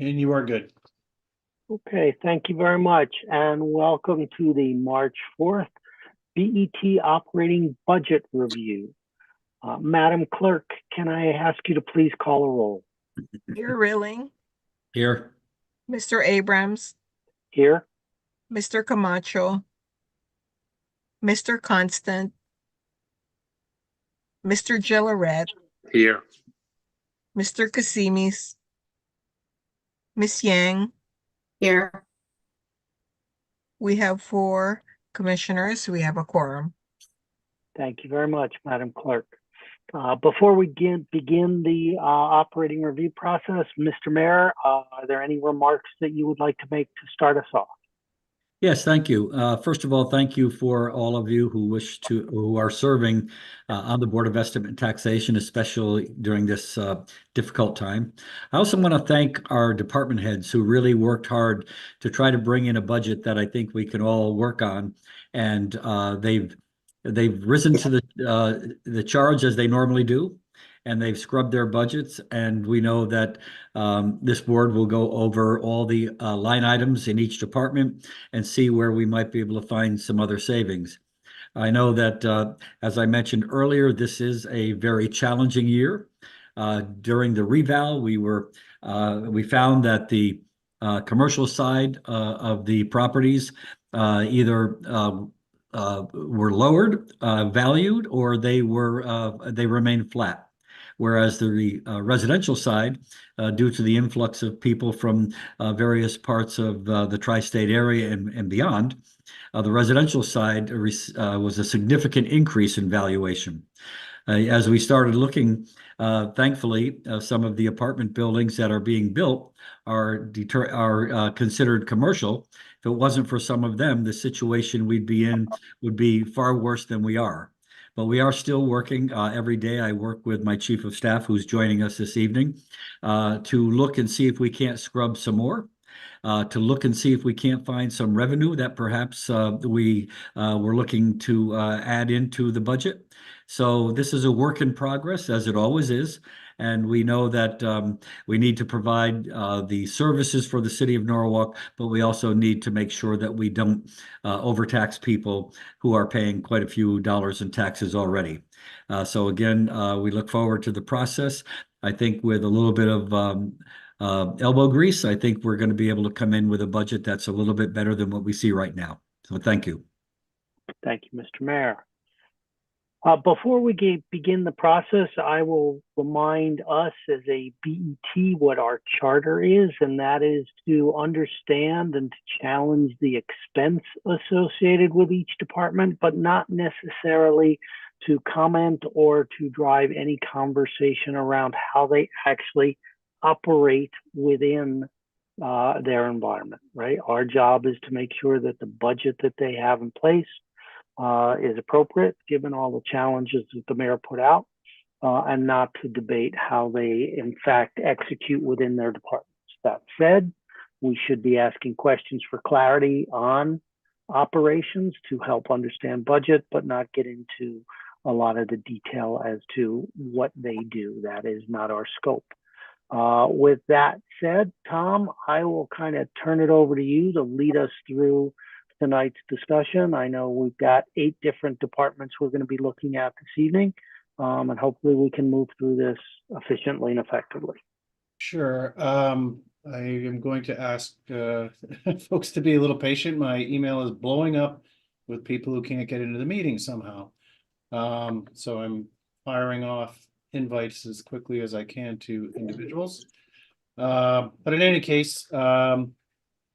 And you are good. Okay, thank you very much, and welcome to the March 4th BET Operating Budget Review. Madam Clerk, can I ask you to please call a roll? You're Rilling, Here. Mr. Abrams, Here? Mr. Camacho, Mr. Constant, Mr. Gilleret, Here. Mr. Casimis, Miss Yang. Here. We have 4 commissioners. We have a quorum. Thank you very much, Madam Clerk. Before we begin the operating review process, Mr. Mayor, are there any remarks that you would like to make to start us off? Yes, thank you. First of all, thank you for all of you who are serving on the Board of Estimate and Taxation, especially during this difficult time. I also want to thank our department heads who really worked hard to try to bring in a budget that I think we can all work on, and they've risen to the charge as they normally do, and they've scrubbed their budgets. And we know that this board will go over all the line items in each department and see where we might be able to find some other savings. I know that, as I mentioned earlier, this is a very challenging year. During the reval, we found that the commercial side of the properties either were lowered, valued, or they remained flat. Whereas the residential side, due to the influx of people from various parts of the tri-state area and beyond, the residential side was a significant increase in valuation. As we started looking, thankfully, some of the apartment buildings that are being built are considered commercial. If it wasn't for some of them, the situation we'd be in would be far worse than we are. But we are still working every day. I work with my chief of staff, who's joining us this evening, to look and see if we can't scrub some more, to look and see if we can't find some revenue that perhaps we were looking to add into the budget. So this is a work in progress, as it always is. And we know that we need to provide the services for the city of Norwalk, but we also need to make sure that we don't overtax people who are paying quite a few dollars in taxes already. So again, we look forward to the process. I think with a little bit of elbow grease, I think we're going to be able to come in with a budget that's a little bit better than what we see right now. So thank you. Thank you, Mr. Mayor. Before we begin the process, I will remind us as a BET what our charter is, and that is to understand and to challenge the expense associated with each department, but not necessarily to comment or to drive any conversation around how they actually operate within their environment, right? Our job is to make sure that the budget that they have in place is appropriate given all the challenges that the mayor put out, and not to debate how they in fact execute within their departments. That said, we should be asking questions for clarity on operations to help understand budget, but not get into a lot of the detail as to what they do. That is not our scope. With that said, Tom, I will kind of turn it over to you to lead us through tonight's discussion. I know we've got 8 different departments we're going to be looking at this evening, and hopefully we can move through this efficiently and effectively. Sure. I am going to ask folks to be a little patient. My email is blowing up with people who can't get into the meeting somehow. So I'm firing off invites as quickly as I can to individuals. But in any case,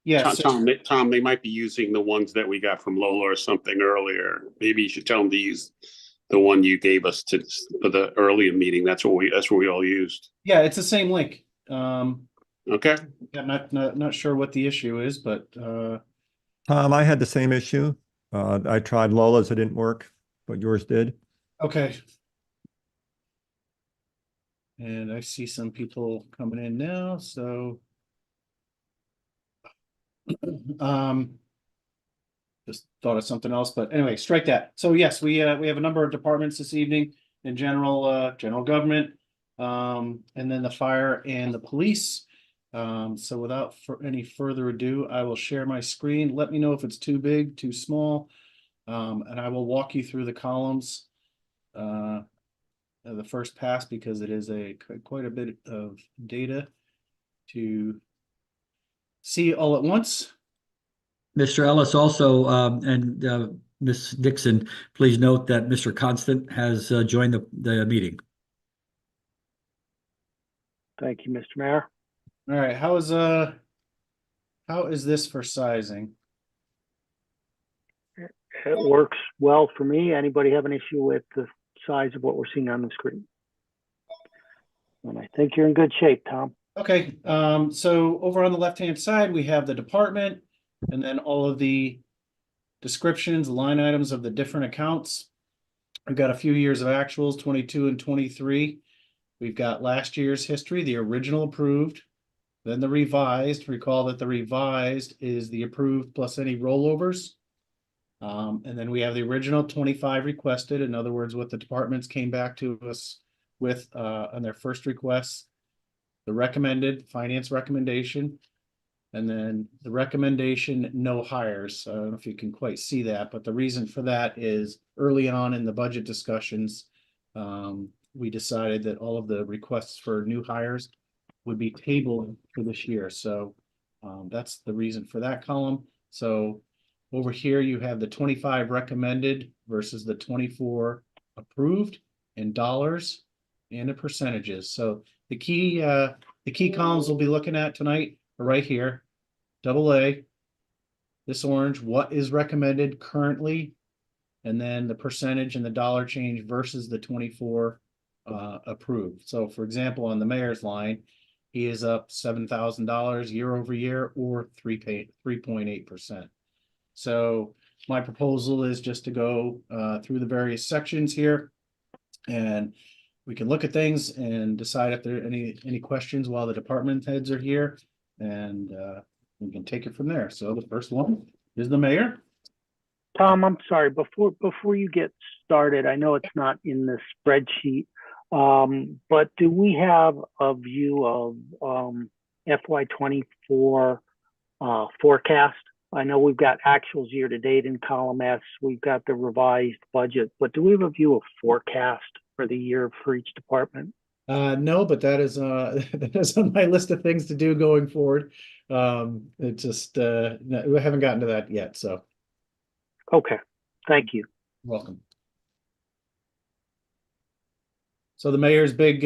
yes. Tom, they might be using the ones that we got from Lola or something earlier. Maybe you should tell them to use the one you gave us for the earlier meeting. That's what we all used. Yeah, it's the same link. Okay. I'm not sure what the issue is, but Tom, I had the same issue. I tried Lola's, it didn't work, but yours did. okay. And I see some people coming in now, so just thought of something else, but anyway, strike that. So yes, we have a number of departments this evening in general government, and then the fire and the police. So without any further ado, I will share my screen. Let me know if it's too big, too small. And I will walk you through the columns the first pass because it is quite a bit of data to see all at once. Mr. Ellis also, and Ms. Dixon, please note that Mr. Constant has joined the meeting. Thank you, Mr. Mayor. All right, how is this for sizing? It works well for me. Anybody have an issue with the size of what we're seeing on the screen? And I think you're in good shape, Tom. Okay, so over on the left-hand side, we have the department and then all of the descriptions, line items of the different accounts. We've got a few years of actuals, 22 and 23. We've got last year's history, the original approved, then the revised. Recall that the revised is the approved plus any rollovers. And then we have the original 25 requested. In other words, what the departments came back to us with on their first requests. The recommended finance recommendation, and then the recommendation no hires. I don't know if you can quite see that, but the reason for that is early on in the budget discussions, we decided that all of the requests for new hires would be tabled for this year. So that's the reason for that column. So over here, you have the 25 recommended versus the 24 approved in dollars and the percentages. So the key columns we'll be looking at tonight are right here. Double A, this orange, what is recommended currently, and then the percentage and the dollar change versus the 24 approved. So for example, on the mayor's line, he is up $7,000 year over year or 3.8%. So my proposal is just to go through the various sections here, and we can look at things and decide if there are any questions while the department heads are here, and we can take it from there. So the first one is the mayor. Tom, I'm sorry, before you get started, I know it's not in the spreadsheet, but do we have a view of FY24 forecast? I know we've got actuals year to date in column S, we've got the revised budget, but do we have a view of forecast for the year for each department? No, but that is that is on my list of things to do going forward. It just no, we haven't gotten to that yet, so Okay, thank you. welcome. So the mayor's big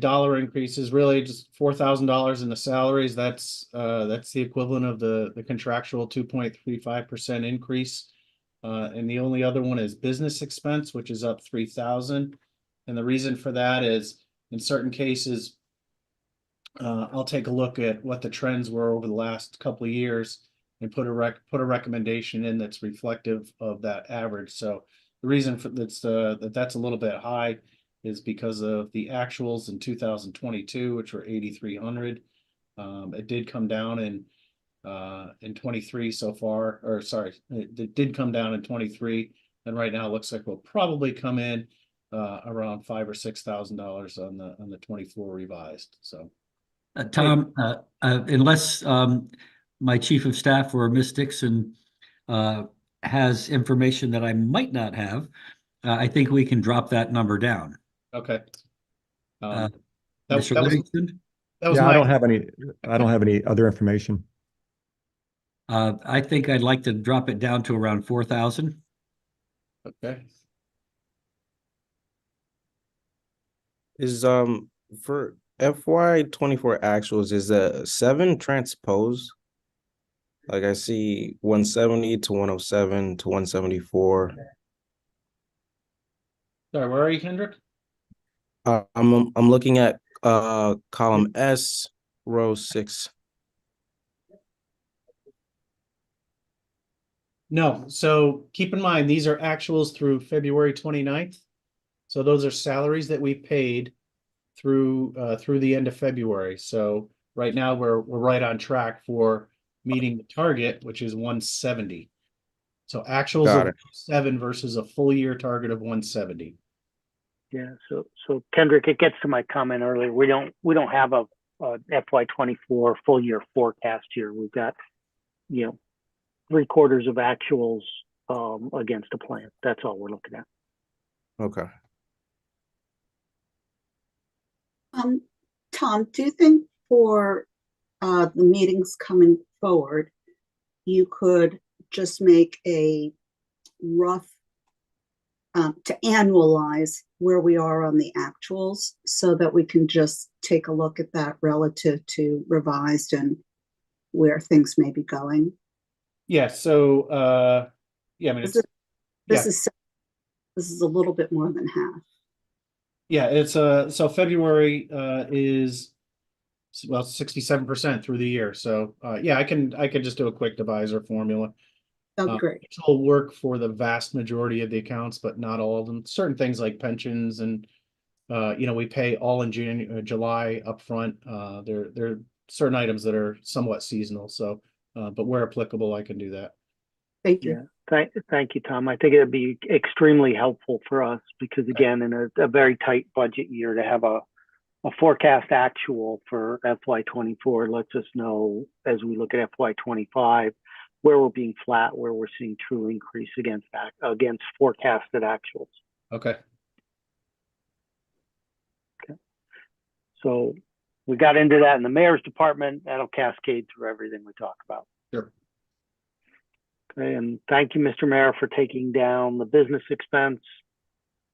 dollar increase is really just $4,000 in the salaries. That's the equivalent of the contractual 2.35% increase. And the only other one is business expense, which is up 3,000. And the reason for that is in certain cases, I'll take a look at what the trends were over the last couple of years and put a recommendation in that's reflective of that average. So the reason for that's a little bit high is because of the actuals in 2022, which were 8,300. It did come down in 23 so far, or sorry, it did come down in 23, and right now it looks like we'll probably come in around $5,000 or $6,000 on the 24 revised. So Tom, unless my chief of staff or Ms. Dixon has information that I might not have, I think we can drop that number down. okay. Mr. That was Livingston? Yeah, I don't have any other information. I think I'd like to drop it down to around 4,000. okay. Is for FY24 actuals, is a 7 transpose? Like I see 170 to 107 to 174. Sorry, where are you, Kendrick? I'm looking at column S, row 6. No, so keep in mind, these are actuals through February 29th. So those are salaries that we paid through the end of February. So right now we're right on track for meeting the target, which is 170. So actuals Got of it. 7 versus a full year target of 170. Yeah, so Kendrick, it gets to my comment earlier. We don't have a FY24 full year forecast here. We've got, 3/4 of actuals against a plan. That's all we're looking at. Okay. Tom, do you think for the meetings coming forward, you could just make a rough to annualize where we are on the actuals so that we can just take a look at that relative to revised and where things may be going? Yeah, so, yeah, I mean, This it's, This yeah. is this is a little bit more than half. Yeah, it's so February is well 67% through the year. So yeah, I can just do a quick divisor formula. That'd be great. Which will work for the vast majority of the accounts, but not all of them. Certain things like pensions and we pay all in July upfront. There are certain items that are somewhat seasonal. So but where applicable, I can do that. Thank you. Yeah. Thank you, Tom. I think it'd be extremely helpful for us because, again, in a very tight budget year, to have a forecast actual for FY24 lets us know as we look at FY25 where we're being flat, where we're seeing true increase against forecasted actuals. Okay. So we got into that in the mayor's department. That'll cascade through everything we talk about. Sure. Okay, and thank you, Mr. Mayor, for taking down the business expense.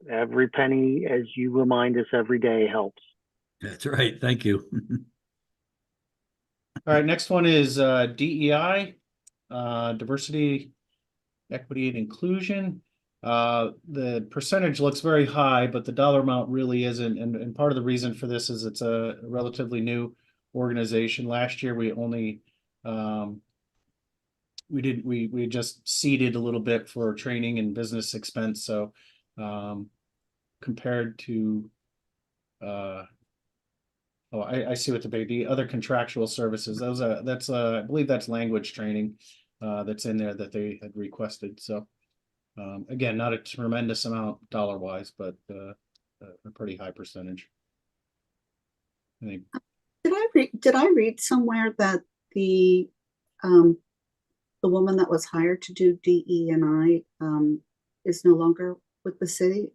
Every penny, as you remind us every day, helps. That's right. Thank you. All right, next one is DEI, diversity, equity, and inclusion. The percentage looks very high, but the dollar amount really isn't. And part of the reason for this is it's a relatively new organization. Last year, we only we just seeded a little bit for training and business expense. So compared to I see what the other contractual services. That's I believe that's language training that's in there that they had requested. So again, not a tremendous amount dollar wise, but a pretty high percentage. I think. Did I read somewhere that the woman that was hired to do DE&I is no longer with the city?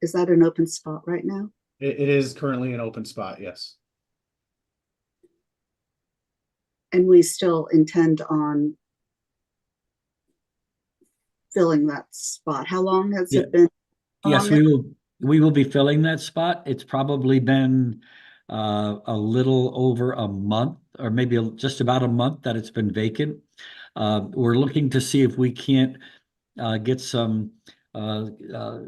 Is that an open spot right now? It is currently an open spot, yes. And we still intend on filling that spot. How long has Yeah. it been? Yes, we will be filling that spot. It's probably been a little over a month, or maybe just about a month that it's been vacant. We're looking to see if we can't get some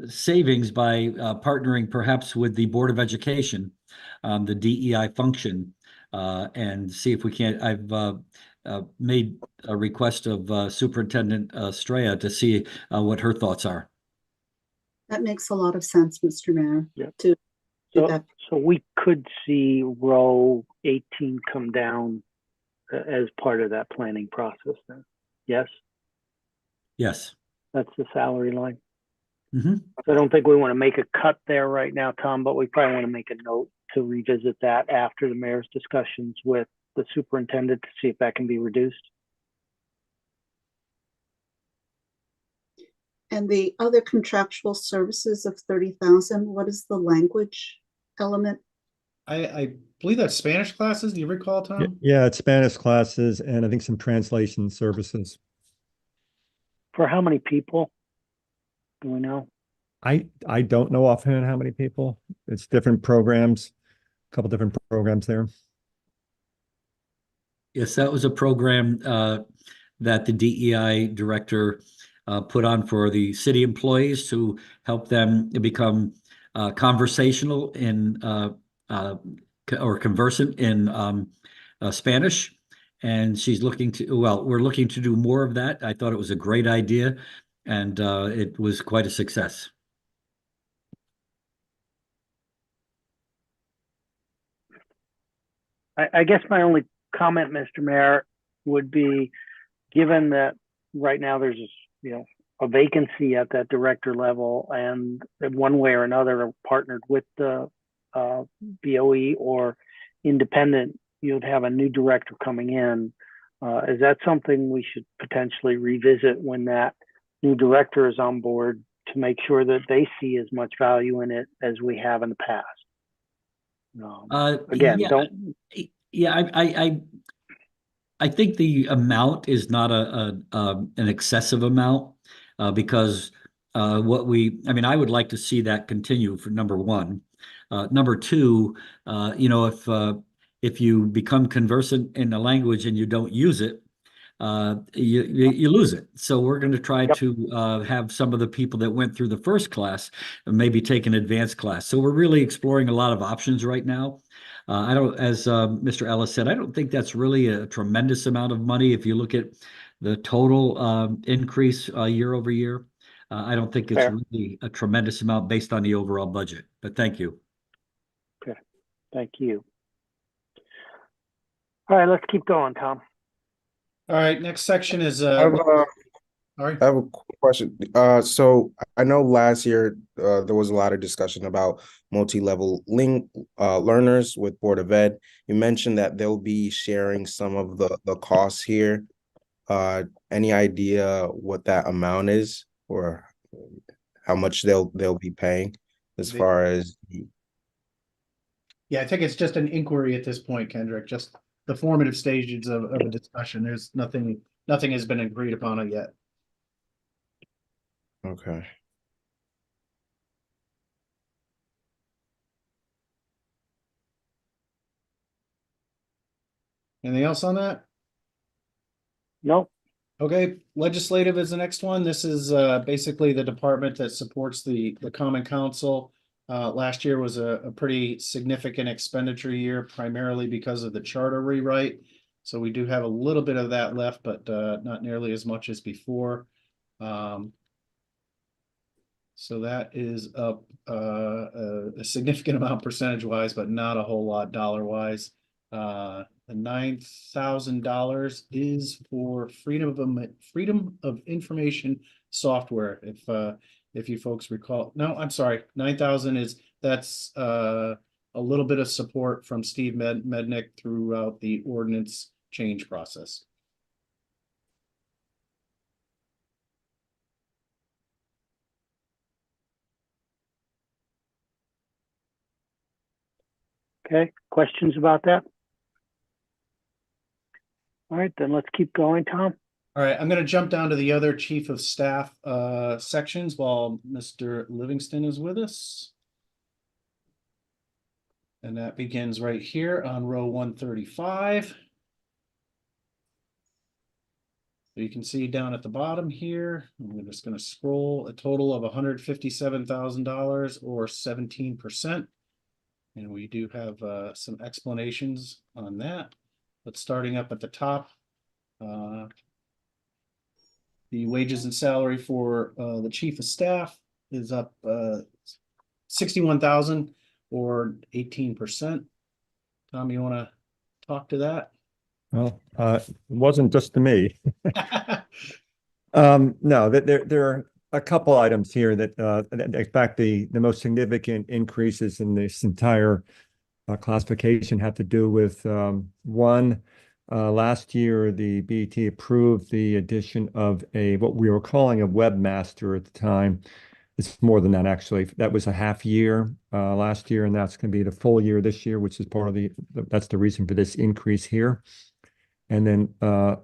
savings by partnering perhaps with the Board of Education, the DEI function, and see if we can't. I've made a request of Superintendent Straya to see what her thoughts are. That makes a lot of sense, Mr. Mayor. Yeah. To do that. So we could see row 18 come down as part of that planning process then. Yes, Yes. that's the salary line. Mm-hmm. So I don't think we want to make a cut there right now, Tom, but we probably want to make a note to revisit that after the mayor's discussions with the superintendent to see if that can be reduced. And the other contractual services of 30,000, what is the language element? I believe that's Spanish classes. Do you recall, Tom? Yeah, it's Spanish classes and I think some translation services. For how many people? Do we know? I don't know offhand how many people. It's different programs, a couple different programs there. Yes, that was a program that the DEI director put on for the city employees to help them become conversational in or conversant in Spanish. And she's we're looking to do more of that. I thought it was a great idea, and it was quite a success. I guess my only comment, Mr. Mayor, would be, given that right now there's a vacancy at that director level, and one way or another are partnered with the BOE or independent, you'd have a new director coming in. Is that something we should potentially revisit when that new director is on board to make sure that they see as much value in it as we have in the past? Again, Yeah, don't. yeah, I think the amount is not an excessive amount, because I mean, I would like to see that continue for number one. Number two, if you become conversant in the language and you don't use it, you lose it. So we're going to try Yep. to have some of the people that went through the first class maybe take an advanced class. So we're really exploring a lot of options right now. I don't, as Mr. Ellis said, I don't think that's really a tremendous amount of money if you look at the total increase year over year. I don't think it's Fair. really a tremendous amount based on the overall budget. But thank you. Okay, thank you. All right, let's keep going, Tom. All right, next section is, I have, all right. I have a question. So I know last year there was a lot of discussion about multi-level learners with Board of Ed. You mentioned that they'll be sharing some of the costs here. Any idea what that amount is, or how much they'll be paying as far as Yeah, I think it's just an inquiry at this point, Kendrick, just the formative stages of a discussion. There's nothing has been agreed upon it yet. Okay. Anything else on that? Nope. Okay, legislative is the next one. This is basically the department that supports the Common Council. Last year was a pretty significant expenditure year, primarily because of the charter rewrite. So we do have a little bit of that left, but not nearly as much as before. So that is up a significant amount percentage wise, but not a whole lot dollar wise. The $9,000 is for freedom of information software. If you folks recall, no, I'm sorry, 9,000 that's a little bit of support from Steve Mednick throughout the ordinance change process. Okay, questions about that? All right, then let's keep going, Tom. All right, I'm going to jump down to the other chief of staff sections while Mr. Livingston is with us. And that begins right here on row 135. So you can see down at the bottom here, I'm just going to scroll, a total of $157,000 or 17%. And we do have some explanations on that. But starting up at the top, the wages and salary for the chief of staff is up 61,000 or 18%. Tom, you want to talk to that? Well, it wasn't just to me. No, there are a couple items here that, in fact, the most significant increases in this entire classification have to do with one. Last year, the BET approved the addition of what we were calling a webmaster at the time. It's more than that, actually. That was a half year last year, and that's going to be the full year this year, which is part of that's the reason for this increase here. And then I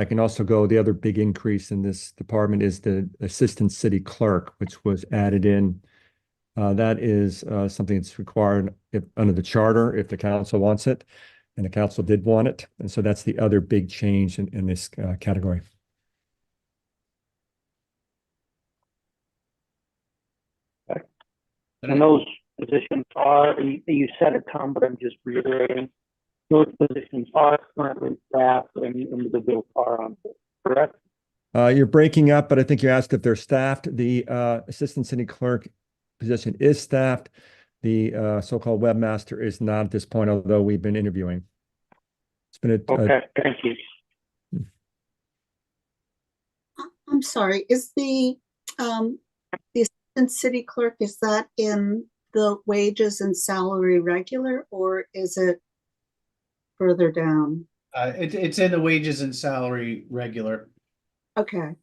can also go, the other big increase in this department is the assistant city clerk, which was added in. That is something that's required under the charter if the council wants it, and the council did want it. And so that's the other big change in this category. And those positions are, you said it, Tom, but I'm just reiterating, those positions are currently staffed and individuals are on board, correct? You're breaking up, but I think you asked if they're staffed. The assistant city clerk position is staffed. The so-called webmaster is not at this point, although we've been interviewing. It's been Okay, thank you. I'm sorry, is the assistant city clerk, is that in the wages and salary regular, or is it further down. It's in the wages and salary regular. Okay.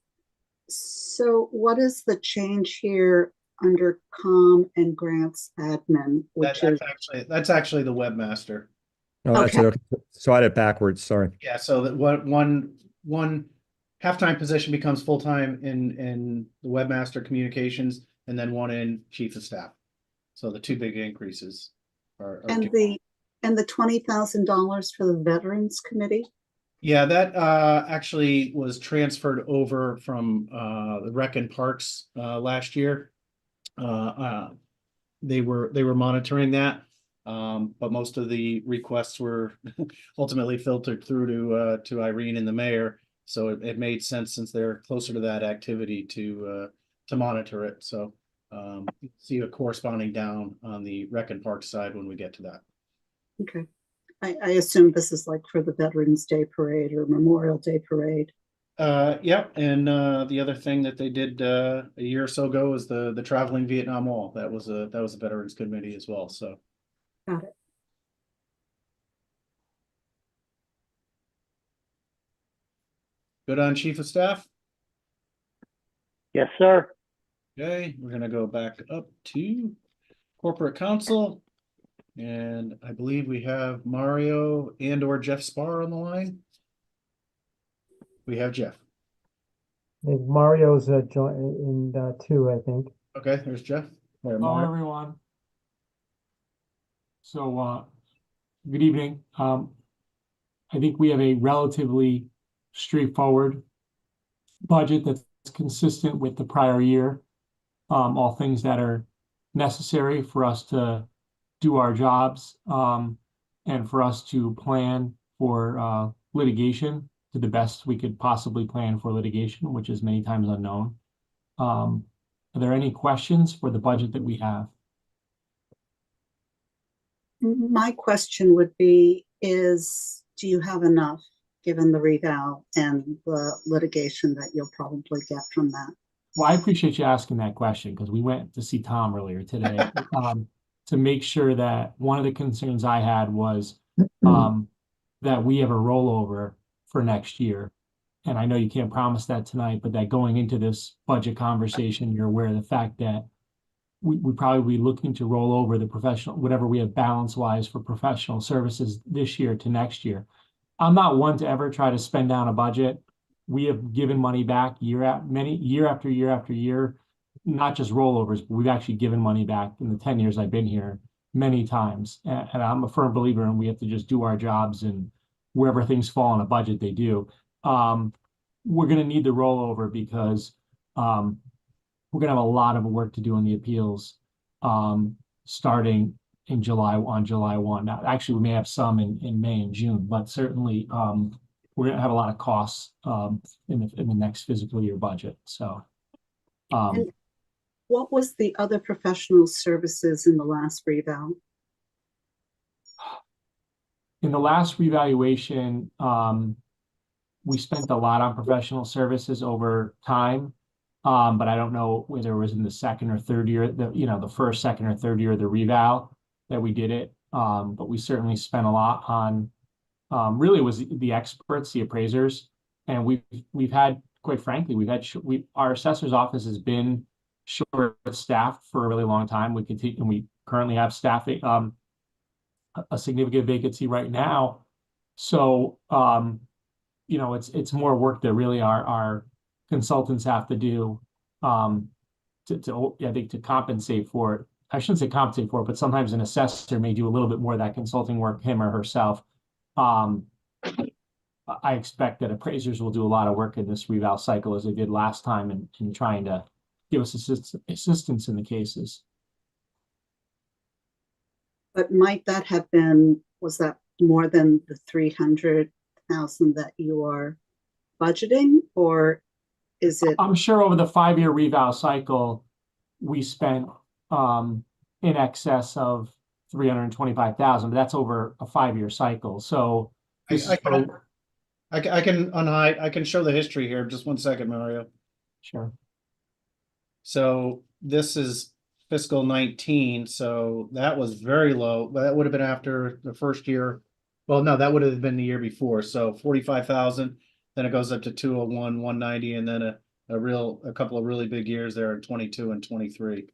So what is the change here under com and grants admin, which is, That's actually the webmaster. Oh, that's it. Okay. So I had it backwards, sorry. Yeah, so that one half-time position becomes full-time in the webmaster communications, and then one in chief of staff. So the two big increases are. and the $20,000 for the Veterans Committee? Yeah, that actually was transferred over from the Rec and Parks last year. They were monitoring that, but most of the requests were ultimately filtered through to Irene and the mayor. So it made sense, since they're closer to that activity, to monitor it. So see a corresponding down on the Rec and Parks side when we get to that. Okay. I assume this is like for the Veterans Day Parade or Memorial Day Parade. Yep, and the other thing that they did a year or so ago was the traveling Vietnam Wall. That was a Veterans Committee as well. So Got it. good on chief of staff. Yes, sir. Okay, we're gonna go back up to corporate counsel. And I believe we have Mario and or Jeff Spar on the line. We have Jeff. I think Mario's in two, I think. Okay, there's Jeff. All right, Hello, Mario. everyone. So, good evening. I think we have a relatively straightforward budget that's consistent with the prior year. All things that are necessary for us to do our jobs, and for us to plan for litigation to the best we could possibly plan for litigation, which is many times unknown. Are there any questions for the budget that we have? My question would be, do you have enough, given the reval and the litigation that you'll probably get from that? Well, I appreciate you asking that question, because we went to see Tom earlier today to make sure that one of the concerns I had was that we have a rollover for next year. And I know you can't promise that tonight, but that going into this budget conversation, you're aware of the fact that we probably be looking to roll over the professional, whatever we have balance wise for professional services this year to next year. I'm not one to ever try to spend down a budget. We have given money back year after year after year, not just rollovers, but we've actually given money back in the 10 years I've been here many times. And I'm a firm believer in we have to just do our jobs, and wherever things fall on a budget, they do. We're going to need the rollover because we're going to have a lot of work to do on the appeals starting in on July 1. Now, actually, we may have some in May and June, but certainly we're going to have a lot of costs in the next fiscal year budget. So, And what was the other professional services in the last reval? in the last revaluation, we spent a lot on professional services over time. But I don't know whether it was in the second or third year, the first, second, or third year of the reval that we did it. But we certainly spent a lot on, really was the experts, the appraisers. And we've had, quite frankly, our assessor's office has been short-staffed for a really long time. We currently have staffing, a significant vacancy right now. So, it's more work that really our consultants have to do I think to compensate for it. I shouldn't say compensate for it, but sometimes an assessor may do a little bit more of that consulting work, him or herself. I expect that appraisers will do a lot of work in this reval cycle, as they did last time, in trying to give us assistance in the cases. But might that have been, was that more than the 300,000 that you are budgeting, or is it? I'm sure over the 5-year reval cycle, we spent in excess of 325,000, but that's over a 5-year cycle. So I can show the history here. Just one second, Mario. Sure. So this is fiscal 19, so that was very low, but that would have been after the first year Well, no, that would have been the year before, so 45,000, then it goes up to 201, 190, and then a couple of really big years there in 22 and 23.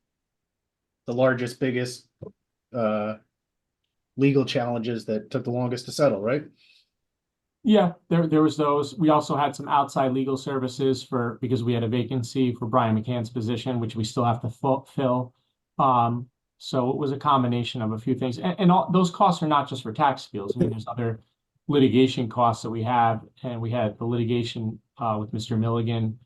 The largest, biggest legal challenges that took the longest to settle, right? Yeah, there was those. We also had some outside legal services because we had a vacancy for Brian McCann's position, which we still have to fill. So it was a combination of a few things, and all those costs are not just for tax appeals. I mean, there's other litigation costs that we have, and we had the litigation with Mr. Milligan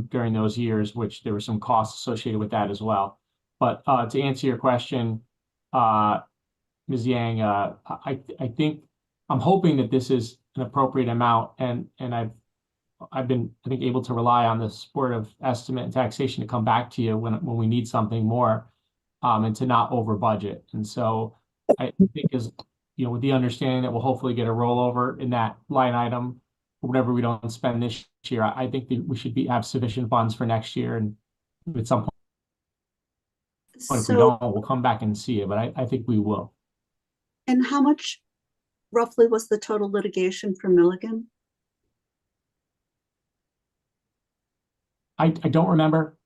during those years, which there were some costs associated with that as well. But to answer your question, Ms. Yang, I think I'm hoping that this is an appropriate amount, and I've been, I think, able to rely on the Board of Estimate and Taxation to come back to you when we need something more, and to not over budget. And so I think with the understanding that we'll hopefully get a rollover in that line item, whatever we don't spend this year, I think that we should have sufficient funds for next year, and at some point, if we So, don't, we'll come back and see it, but I think we will. and how much roughly was the total litigation for Milligan? I don't remember.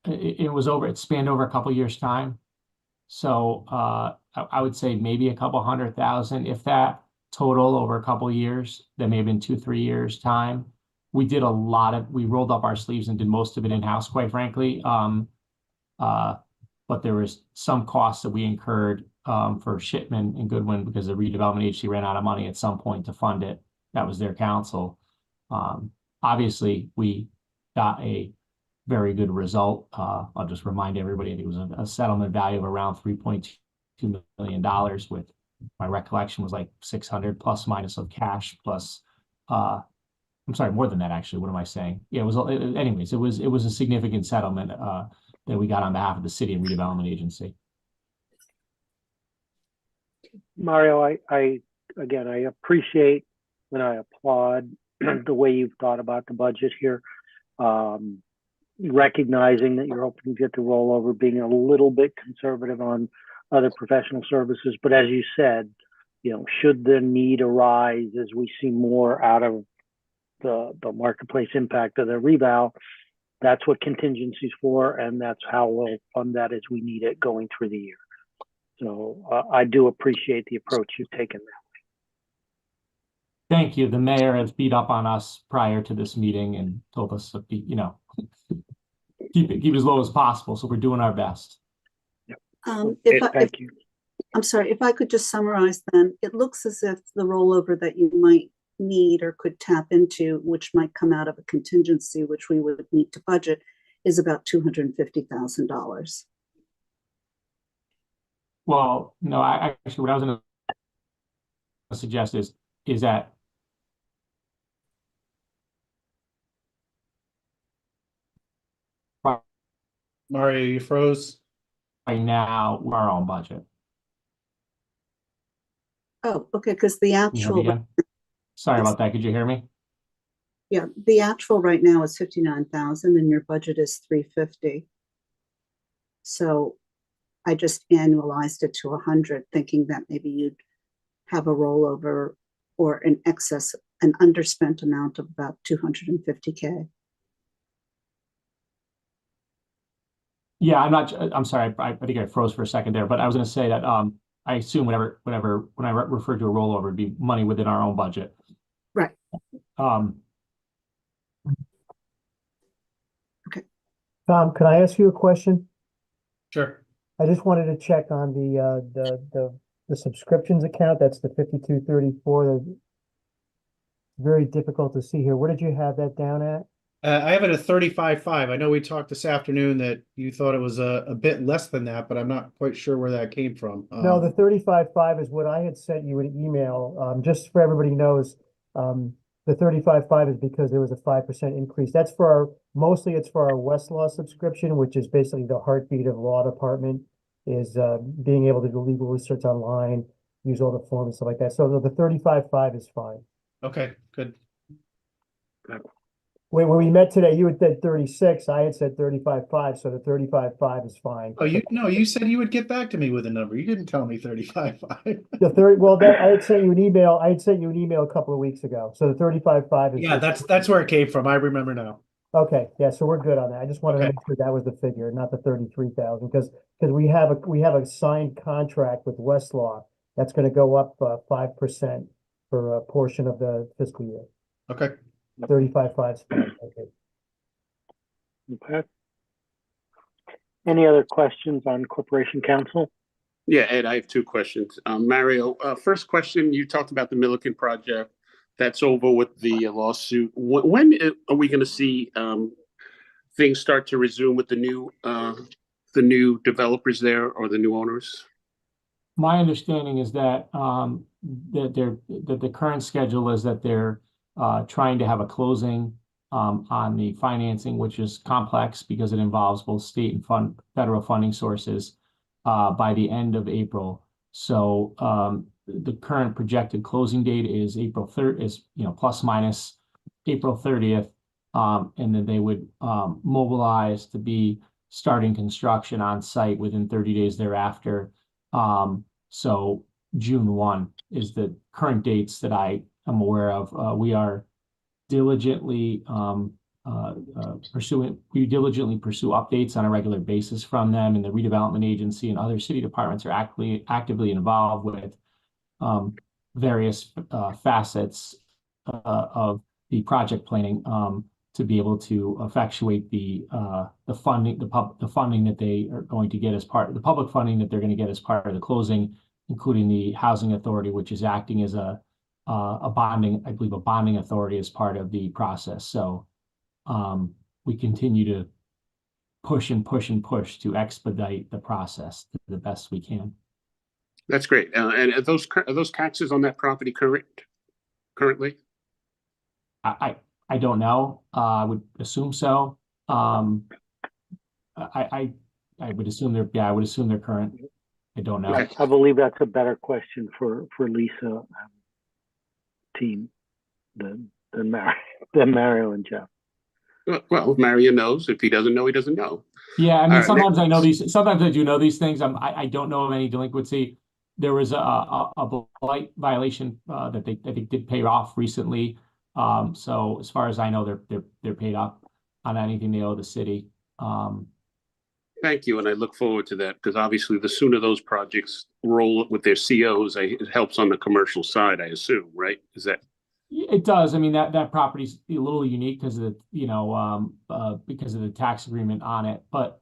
It spanned over a couple years' time. So I would say maybe a couple 100,000, if that, total over a couple of years. That may have been 2-3 years' time. We rolled up our sleeves and did most of it in-house, quite frankly. But there was some costs that we incurred for Shipman and Goodwin because the redevelopment agency ran out of money at some point to fund it. That was their counsel. Obviously, we got a very good result. I'll just remind everybody, it was a settlement value of around $3.2 million, with, my recollection was like 600 plus minus of cash plus, I'm sorry, more than that, actually. What am I saying? Yeah, anyways, it was a significant settlement that we got on behalf of the city and redevelopment agency. Mario, I appreciate and I applaud the way you've thought about the budget here. Recognizing that you're hoping to get the rollover, being a little bit conservative on other professional services. But as you said, should the need arise as we see more out of the marketplace impact of the reval, that's what contingency's for, and that's how we'll fund that as we need it going through the year. So I do appreciate the approach you've taken there. Thank you. The mayor has beat up on us prior to this meeting and told us to be, keep it as low as possible. So we're doing our best. Thank you. I'm sorry, if I could just summarize then, it looks as if the rollover that you might need or could tap into, which might come out of a contingency, which we would need to budget, is about $250,000. Well, no, I actually, what I was going to suggest is that Mario, you froze. right now we're our own budget. Oh, okay, because the Can you hear me actual, again? Sorry about that. Could you hear me? yeah, the actual right now is 59,000 and your budget is 350. So I just annualized it to 100, thinking that maybe you'd have a rollover or an excess, an underspent amount of about 250K. Yeah, I'm sorry. I think I froze for a second there, but I was going to say that I assume when I refer to a rollover, it'd be money within our own budget. Right. Tom, could I ask you a question? Sure. I just wanted to check on the subscriptions account. That's the 5234. Very difficult to see here. Where did you have that down at? I have it at 35.5. I know we talked this afternoon that you thought it was a bit less than that, but I'm not quite sure where that came from. No, the 35.5 is what I had sent you an email. Just for everybody knows, the 35.5 is because there was a 5% increase. That's mostly it's for our Westlaw subscription, which is basically the heartbeat of law department, is being able to do legal research online, use all the forms and stuff like that. So the 35.5 is fine. Okay, good. when we met today, you had said 36, I had said 35.5, so the 35.5 is fine. Oh, you said you would get back to me with a number. You didn't tell me 35.5. The 30, well, that, I had sent you an email, a couple of weeks ago, so the 35.5 is. Yeah, that's where it came from. I remember now. Okay, yeah, so we're good on that. I just wanted to Okay. make sure that was the figure, not the 33,000, because we have a signed contract with Westlaw that's gonna go up 5% for a portion of the fiscal year. Okay. 35.5 is fine, okay. Okay. Any other questions on Corporation Council? Yeah, Ed, I have two questions. Mario, first question, you talked about the Milliken project. That's over with the lawsuit. When are we going to see things start to resume with the new developers there or the new owners? My understanding is that that the current schedule is that they're trying to have a closing on the financing, which is complex because it involves both state and federal funding sources by the end of April. So the current projected closing date is April 3rd, is plus minus April 30th, and then they would mobilize to be starting construction on site within 30 days thereafter. So June 1 is the current dates that I am aware of. We diligently pursue updates on a regular basis from them, and the redevelopment agency and other city departments are actively involved with various facets of the project planning to be able to effectuate the funding, the funding that they are going to get as part of the public funding that they're going to get as part of the closing, including the housing authority, which is acting as a bonding authority as part of the process. So we continue to push and push and push to expedite the process to the best we can. That's great. And are those taxes on that property currently? I don't know. I would assume so. I would assume I would assume they're current. I don't know. Okay. I believe that's a better question for Lisa team than Mario and Jeff. Well, Mario knows. If he doesn't know, he doesn't know. Yeah, I mean, All right, sometimes I know these. Sometimes I do know these things. I don't know of any delinquency. There was a blight violation that they did pay off recently. So as far as I know, they're paid up on anything they owe the city. Thank you, and I look forward to that because obviously the sooner those projects roll with their COs, it helps on the commercial side, I assume, right? Is that? It does. I mean, that property's a little unique because of the because of the tax agreement on it, but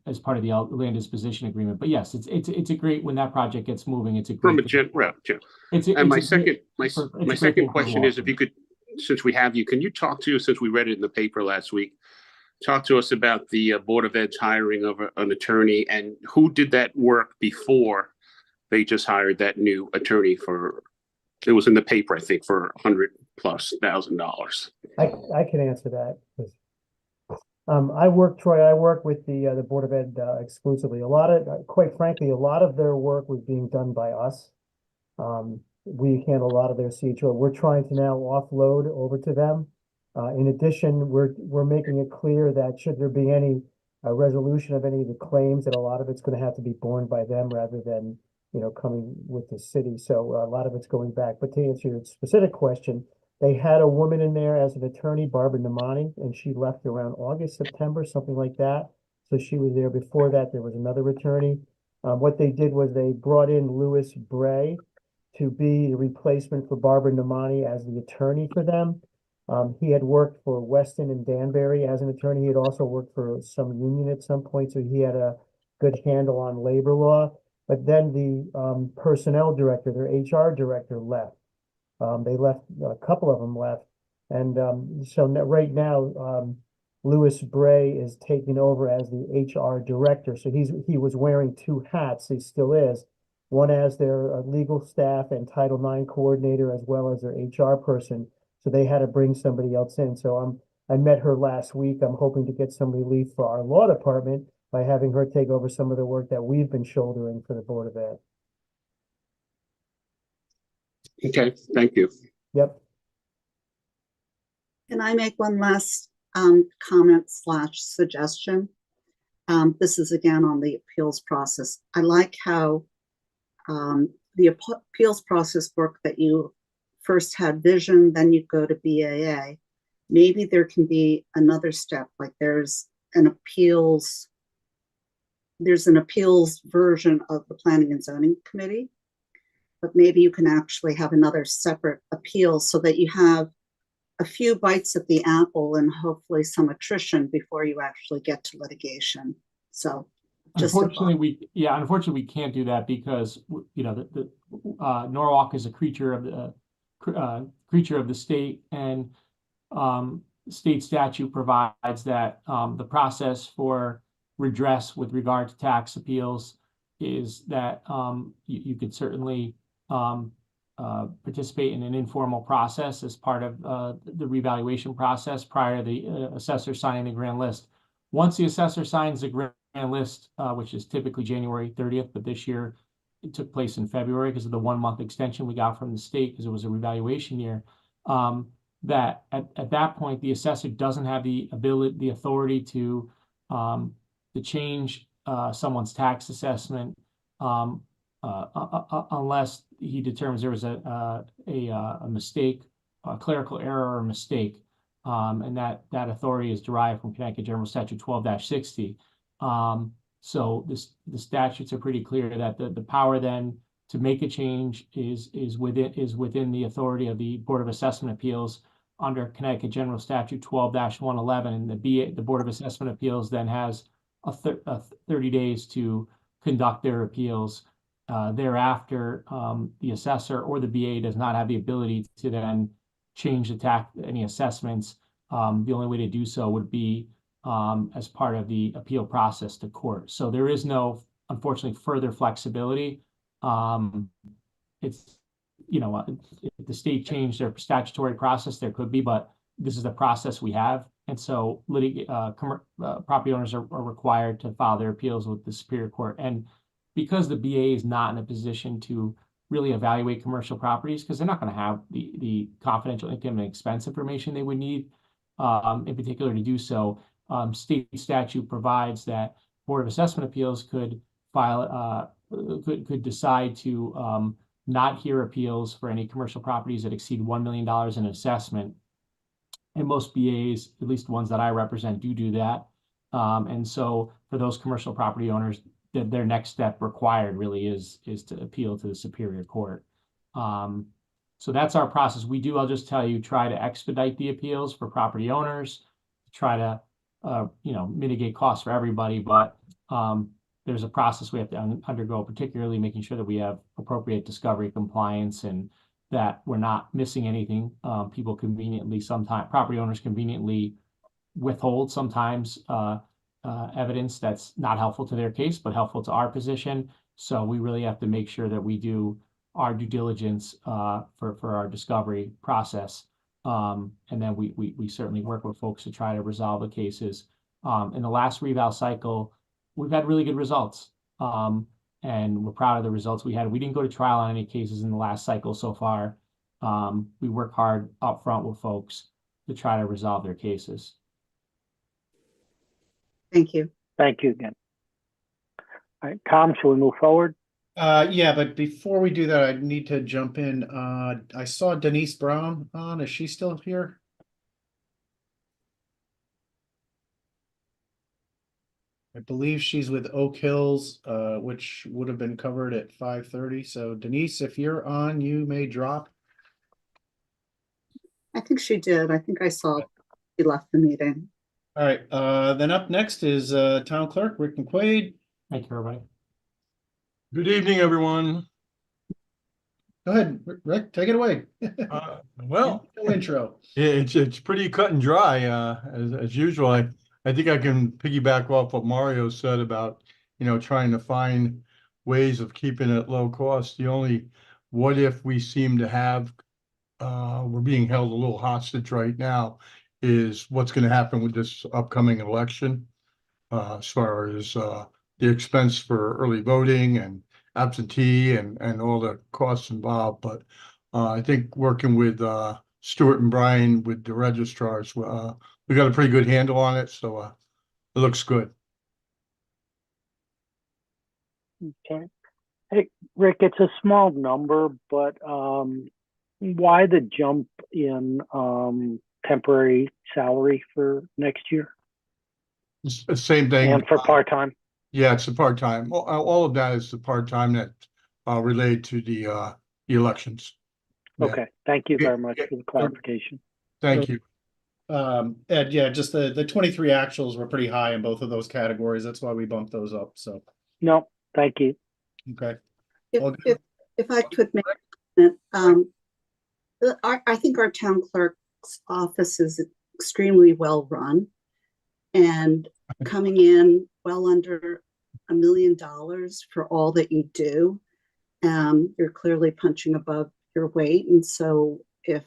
as part of the land disposition agreement. But yes, it's a great when that project gets moving. It's a From great. a route, Jim. And my second question is, if you could, since we have you, can you talk to, since we read it in the paper last week, talk to us about the Board of Ed's hiring of an attorney and who did that work before they just hired that new attorney for, it was in the paper, I think, for $100,000+. I can answer that. I work with the Board of Ed exclusively. Quite frankly, a lot of their work was being done by us. We handle a lot of their CHO. We're trying to now offload over to them. In addition, we're making it clear that should there be any resolution of any of the claims, that a lot of it's going to have to be borne by them rather than coming with the city. So a lot of it's going back. But to answer your specific question, they had a woman in there as an attorney, Barbara Namani, and she left around August, September, something like that. So she was there. Before that, there was another attorney. What they did was they brought in Louis Bray to be the replacement for Barbara Namani as the attorney for them. He had worked for Weston and Danbury as an attorney. He had also worked for some union at some point, so he had a good handle on labor law. But then the personnel director, their HR director, left. They left, a couple of them left. And so right now, Louis Bray is taking over as the HR director. So he was wearing two hats, he still is. One as their legal staff and Title IX coordinator, as well as their HR person. So they had to bring somebody else in. So I met her last week. I'm hoping to get some relief for our law department by having her take over some of the work that we've been shouldering for the Board of Ed. Okay, thank you. Yep. Can I make one last comment slash suggestion? This is again on the appeals process. I like how the appeals process work that you first had vision, then you go to BAA. Maybe there can be another step, like there's an appeals version of the Planning and Zoning Committee, but maybe you can actually have another separate appeal so that you have a few bites at the apple and hopefully some attrition before you actually get to litigation. So just unfortunately, we can't do that because you know the Norwalk is a creature of the state, and state statute provides that the process for redress with regard to tax appeals is that you could certainly participate in an informal process as part of the revaluation process prior to the assessor signing the grand list. Once the assessor signs the grand list, which is typically January 30th, but this year it took place in February because of the 1-month extension we got from the state because it was a revaluation year. That at that point, the assessor doesn't have the authority to change someone's tax assessment unless he determines there was a mistake, a clerical error or mistake, and that authority is derived from Connecticut General Statute 12-60. So the statutes are pretty clear that the power then to make a change is within the authority of the Board of Assessment Appeals under Connecticut General Statute 12-111, and the Board of Assessment Appeals then has 30 days to conduct their appeals. Thereafter, the assessor or the BA does not have the ability to then change any assessments. The only way to do so would be as part of the appeal process to court. So there is no, unfortunately, further flexibility. It's, if the state changed their statutory process, there could be, but this is the process we have. And so property owners are required to file their appeals with the Superior Court. And because the BA is not in a position to really evaluate commercial properties, because they're not going to have the confidential income and expense information they would need, in particular to do so, state statute provides that Board of Assessment Appeals could decide to not hear appeals for any commercial properties that exceed $1 million in assessment. And most BAs, at least ones that I represent, do that. And so for those commercial property owners, their next step required really is to appeal to the Superior Court. So that's our process. I'll just tell you, try to expedite the appeals for property owners, try to mitigate costs for everybody, but there's a process we have to undergo, particularly making sure that we have appropriate discovery compliance and that we're not missing anything. Property owners conveniently withhold sometimes evidence that's not helpful to their case, but helpful to our position. So we really have to make sure that we do our due diligence for our discovery process. And then we certainly work with folks to try to resolve the cases. In the last reval cycle, we've had really good results. And we're proud of the results we had. We didn't go to trial on any cases in the last cycle so far. We work hard up front with folks to try to resolve their cases. Thank you. Thank you again. All right, Tom, shall we move forward? Yeah, but before we do that, I need to jump in. I saw Denise Brown on. Is she still here? I believe she's with Oak Hills, which would have been covered at 5:30. So Denise, if you're on, you may drop. I think she did. I think I saw she left the meeting. All right, then up next is Town Clerk Rick McQuaid. Thank you, everybody. Good evening, everyone. Go ahead, Rick, take it away. Well, No intro. it's pretty cut and dry, as usual. I think I can piggyback off what Mario said about, trying to find ways of keeping it low cost. The only what if we seem to have, we're being held a little hostage right now, is what's going to happen with this upcoming election, as far as the expense for early voting and absentee and all the costs involved. But I think working with Stuart and Brian with the registrars. We got a pretty good handle on it, so it looks good. Okay. Hey, Rick, it's a small number, but why the jump in temporary salary for next year It's the same thing. and for part-time? Yeah, it's the part-time. All of that is the part-time that related to the elections. Yeah. Okay, thank you Yeah, very much yeah. for the clarification. Thank you. Ed, yeah, just the 23 actuals were pretty high in both of those categories. That's why we bumped those up. So, No, thank you. okay. If, All good. if I could make it, I think our town clerk's office is extremely well run and coming in well under $1 million for all that you do. You're clearly punching above your weight. And so if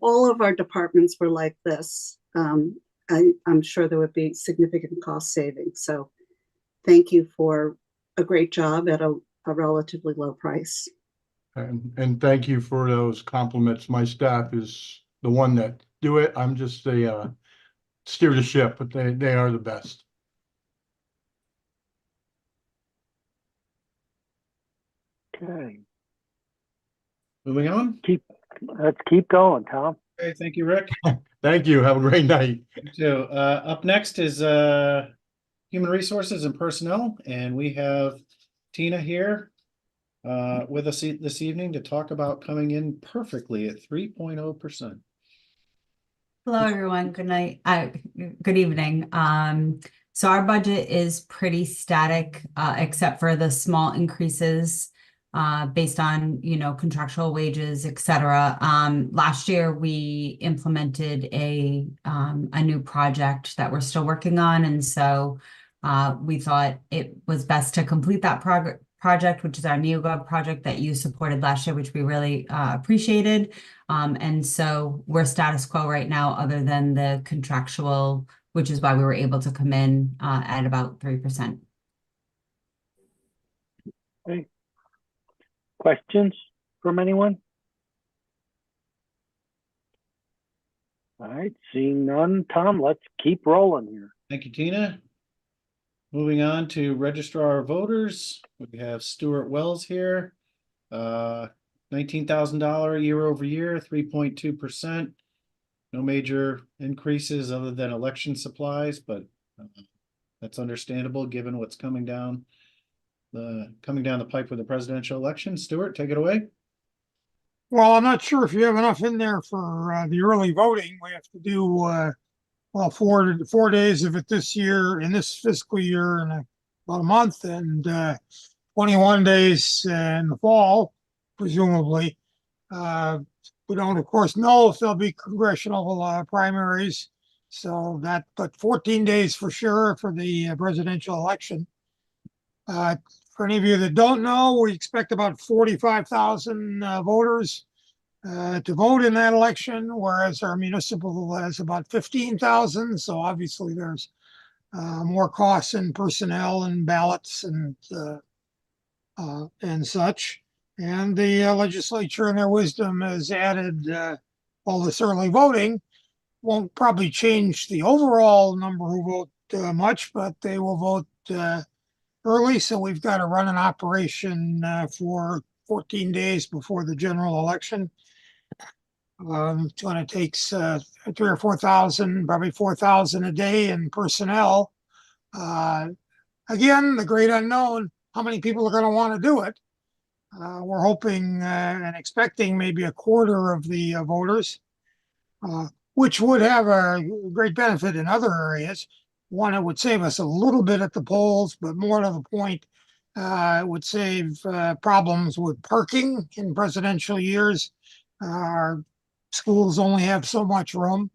all of our departments were like this, I'm sure there would be significant cost savings. So thank you for a great job at a relatively low price. And thank you for those compliments. My staff is the one that do it. I'm just a steer the ship, but they are the best. Okay, Moving on. let's keep going, Tom. Okay, thank you, Rick. Thank you. Have a great night. You too. Up next is Human Resources and Personnel, and we have Tina here with us this evening to talk about coming in perfectly at 3.0%. Hello, everyone. Good night. Good evening. So our budget is pretty static, except for the small increases based on, contractual wages, et cetera. Last year, we implemented a new project that we're still working on. And so we thought it was best to complete that project, which is our NeoGov project that you supported last year, which we really appreciated. And so we're status quo right now, other than the contractual, which is why we were able to come in at about 3%. Okay. Questions from anyone? All right, seeing none. Tom, let's keep rolling here. Thank you, Tina. Moving on to registrar of voters, we have Stuart Wells here. $19,000 year over year, 3.2%. No major increases other than election supplies, but that's understandable given what's coming down the pipe with the presidential election. Stuart, take it away. Well, I'm not sure if you have enough in there for the early voting. We have to do well 4 days of it this year in this fiscal year in about a month, and 21 days in the fall, presumably. We don't, of course, know if there'll be congressional primaries, but 14 days for sure for the presidential election. For any of you that don't know, we expect about 45,000 voters to vote in that election, whereas our municipal has about 15,000. So obviously there's more costs in personnel and ballots and such. And the legislature in their wisdom has added all this early voting. Won't probably change the overall number who vote much, but they will vote early. So we've got to run an operation for 14 days before the general election. It's going to take 3,000 or 4,000, probably 4,000 a day in personnel. Again, the great unknown, how many people are going to want to do it? We're hoping and expecting maybe a quarter of the voters, which would have a great benefit in other areas. One, it would save us a little bit at the polls, but more to the point, it would save problems with parking in presidential years. Our schools only have so much room.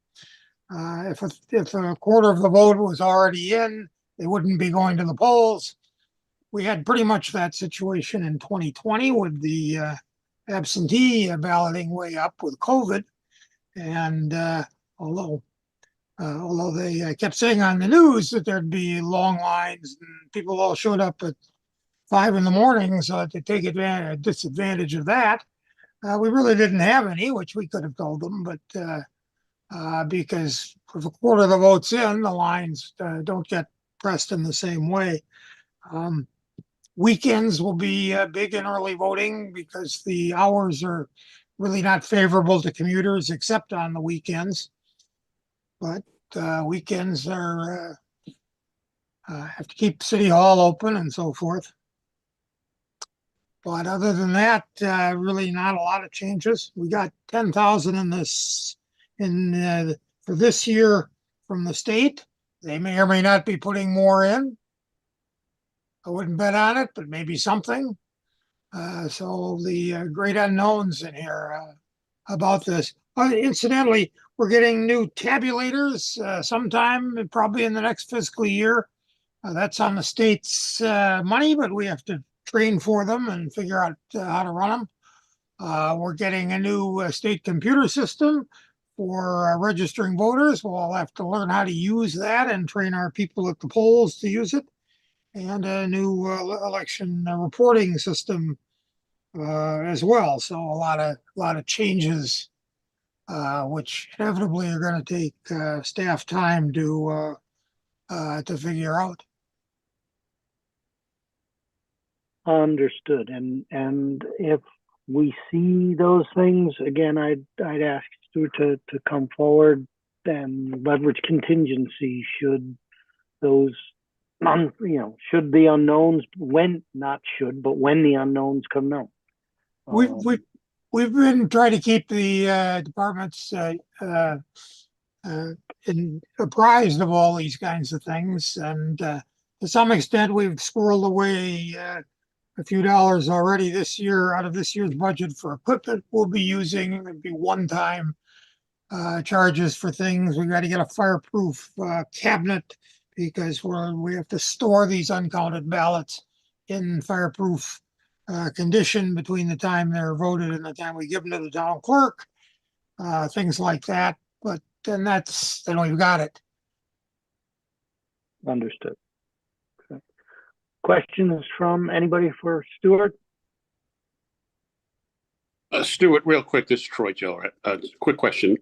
If a quarter of the vote was already in, they wouldn't be going to the polls. We had pretty much that situation in 2020 with the absentee balloting way up with COVID. And although they kept saying on the news that there'd be long lines and people all showed up at 5 a.m, so to take disadvantage of that, We really didn't have any, which we could have told them, but because if a quarter of the votes in, the lines don't get pressed in the same way. Weekends will be big in early voting because the hours are really not favorable to commuters except on the weekends. But weekends are have to keep City Hall open and so forth. But other than that, really not a lot of changes. We got 10,000 in this for this year from the state. They may or may not be putting more in. I wouldn't bet on it, but maybe something. So the great unknowns in here about this. Incidentally, we're getting new tabulators sometime, probably in the next fiscal year. That's on the state's money, but we have to train for them and figure out how to run them. We're getting a new state computer system for registering voters. We'll all have to learn how to use that and train our people at the polls to use it. And a new election reporting system as well. So a lot of changes, which inevitably are going to take staff time to figure out. Understood. And if we see those things, again, I'd ask Stuart to come forward and leverage contingency should those, should the unknowns, when, not should, but when the unknowns come known. We've been trying to keep the departments apprised of all these kinds of things, and to some extent we've squirreled away a few dollars already this year out of this year's budget for equipment we'll be using. It'd be one-time charges for things. We got to get a fireproof cabinet because we have to store these uncounted ballots in fireproof condition between the time they're voted and the time we give them to the town clerk, things like that. But then we've got it. Understood. Okay. Questions from anybody for Stuart? Stuart, real quick, this is Troy Joe. Quick question.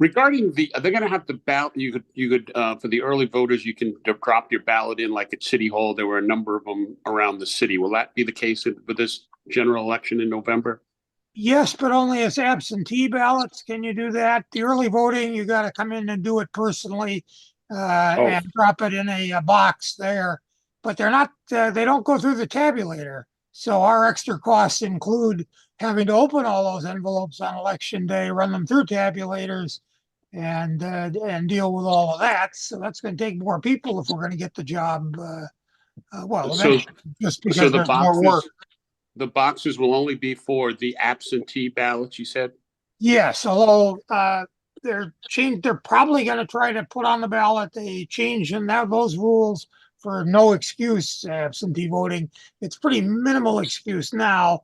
Regarding they're going to have the ballot. You could for the early voters, you can drop your ballot in like at City Hall. There were a number of them around the city. Will that be the case with this general election in November? Yes, but only as absentee ballots. Can you do that? The early voting, you got to come in and do it personally and drop it in a box there. But they're not. They don't go through the tabulator. So our extra costs include having to open all those envelopes on election day, run them through tabulators, and deal with all of that. So that's going to take more people if we're going to get the job. Just because there's more work. The boxes will only be for the absentee ballots, you said? Yes, although they're probably going to try to put on the ballot a change in those rules for no excuse absentee voting. It's pretty minimal excuse now.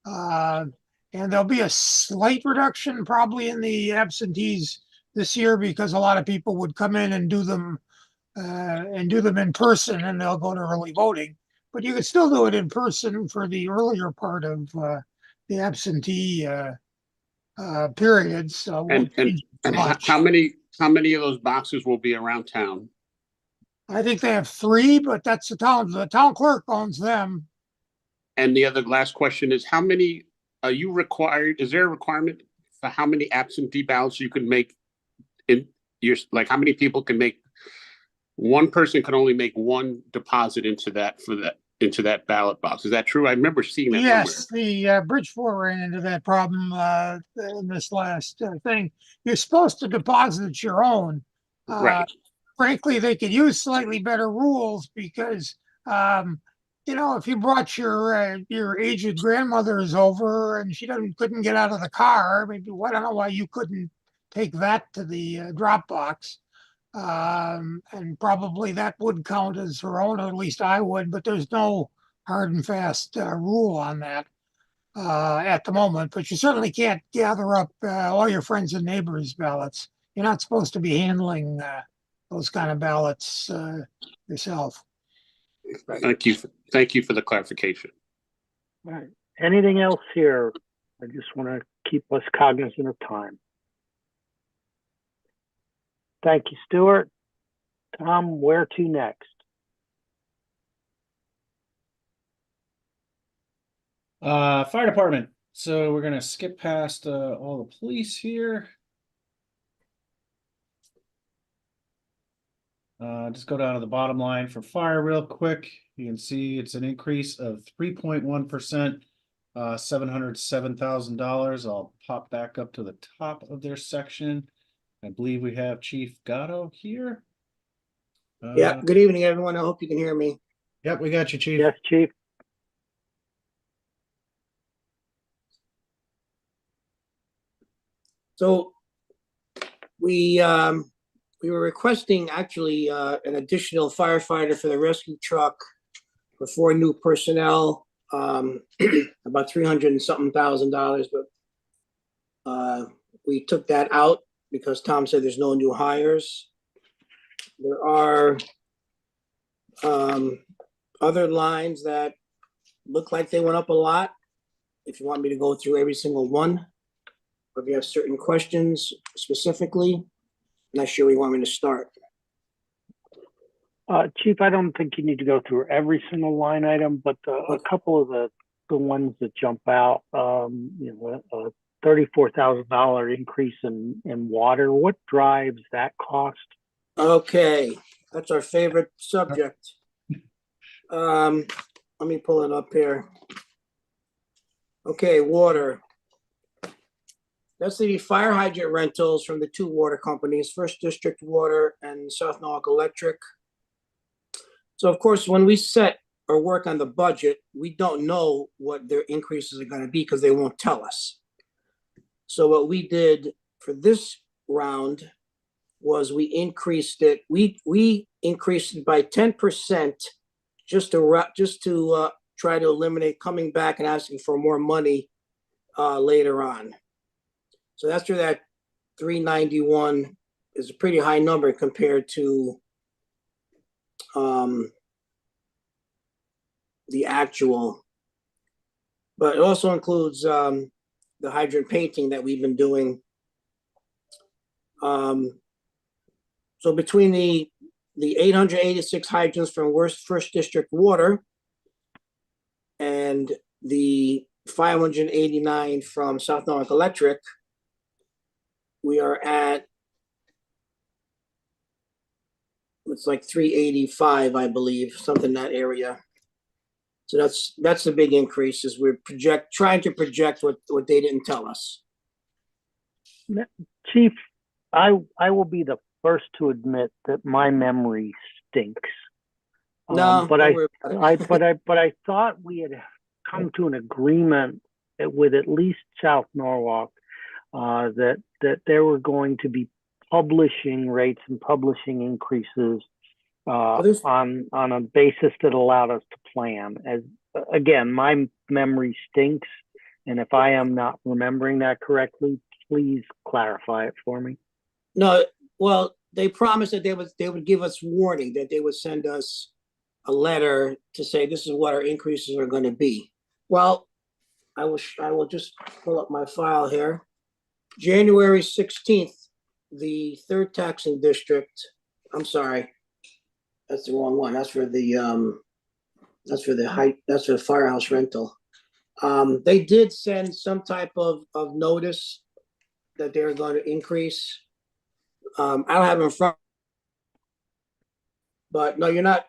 And there'll be a slight reduction probably in the absentees this year because a lot of people would come in and do them in person, and they'll go to early voting. But you could still do it in person for the earlier part of the absentee periods. And how many of those boxes will be around town? I think they have 3, but that's the town clerk owns them. And the last question is, how many are you required? Is there a requirement for how many absentee ballots you can make in like how many people can make? One person can only make one deposit into that ballot box. Is that true? I remember seeing that. Yes, the Bridgeport ran into that problem in this last thing. You're supposed to deposit your own. Right. Frankly, they could use slightly better rules because if you brought your aged grandmother's over and she couldn't get out of the car, maybe I don't know why you couldn't take that to the drop box. And probably that would count as her own, or at least I would, but there's no hard and fast rule on that at the moment. But you certainly can't gather up all your friends and neighbors' ballots. You're not supposed to be handling those kind of ballots yourself. Thank you for the clarification. All right. Anything else here I just want to keep us cognizant of time. Thank you, Stuart. Tom, where to next? Fire department. So we're gonna skip past all the police here. Just go down to the bottom line for fire real quick. You can see it's an increase of 3.1%, $707,000. I'll pop back up to the top of their section. I believe we have Chief Gatto here. Yeah, good evening, everyone. I hope you can hear me. Yep, we got you, Chief. Yes, Chief. So we were requesting actually an additional firefighter for the rescue truck for 4 new personnel, about 300 and something $1,000, but we took that out because Tom said there's no new hires. There are other lines that look like they went up a lot. If you want me to go through every single one, or if you have certain questions specifically, I'm not sure where you want me to start. Chief, I don't think you need to go through every single line item, but a couple of the ones that jump out, you know, a $34,000 increase in water. What drives that cost? Okay, that's our favorite subject. Let me pull it up here. Okay, water. That's the fire hydrant rentals from the 2 water companies, First District Water and South Norwalk Electric. So of course, when we set or work on the budget, we don't know what their increases are going to be because they won't tell us. So what we did for this round was we increased it. We increased it by 10% just to try to eliminate coming back and asking for more money later on. So that's where that 391 is a pretty high number compared to the actual. But it also includes the hydrant painting that we've been doing. So between the 886 hydrants from First District Water and the 589 from South Norwalk Electric, we are at, it's like 385, I believe, something in that area. So that's the big increase, is we're trying to project what they didn't tell us. Chief, I will be the first to admit that my memory stinks. No, but don't worry about it. but I thought we had come to an agreement with at least South Norwalk that there were going to be publishing rates and publishing increases on a basis that allowed us to plan. As again, my memory stinks, and if I am not remembering that correctly, please clarify it for me. No, well, they promised that they would give us warning, that they would send us a letter to say this is what our increases are going to be. Well, I will just pull up my file here. January 16th, the 3rd taxing district, I'm sorry, that's the wrong one. That's for the firehouse rental. They did send some type of notice that they're going to increase. I don't have it in front, but no, you're not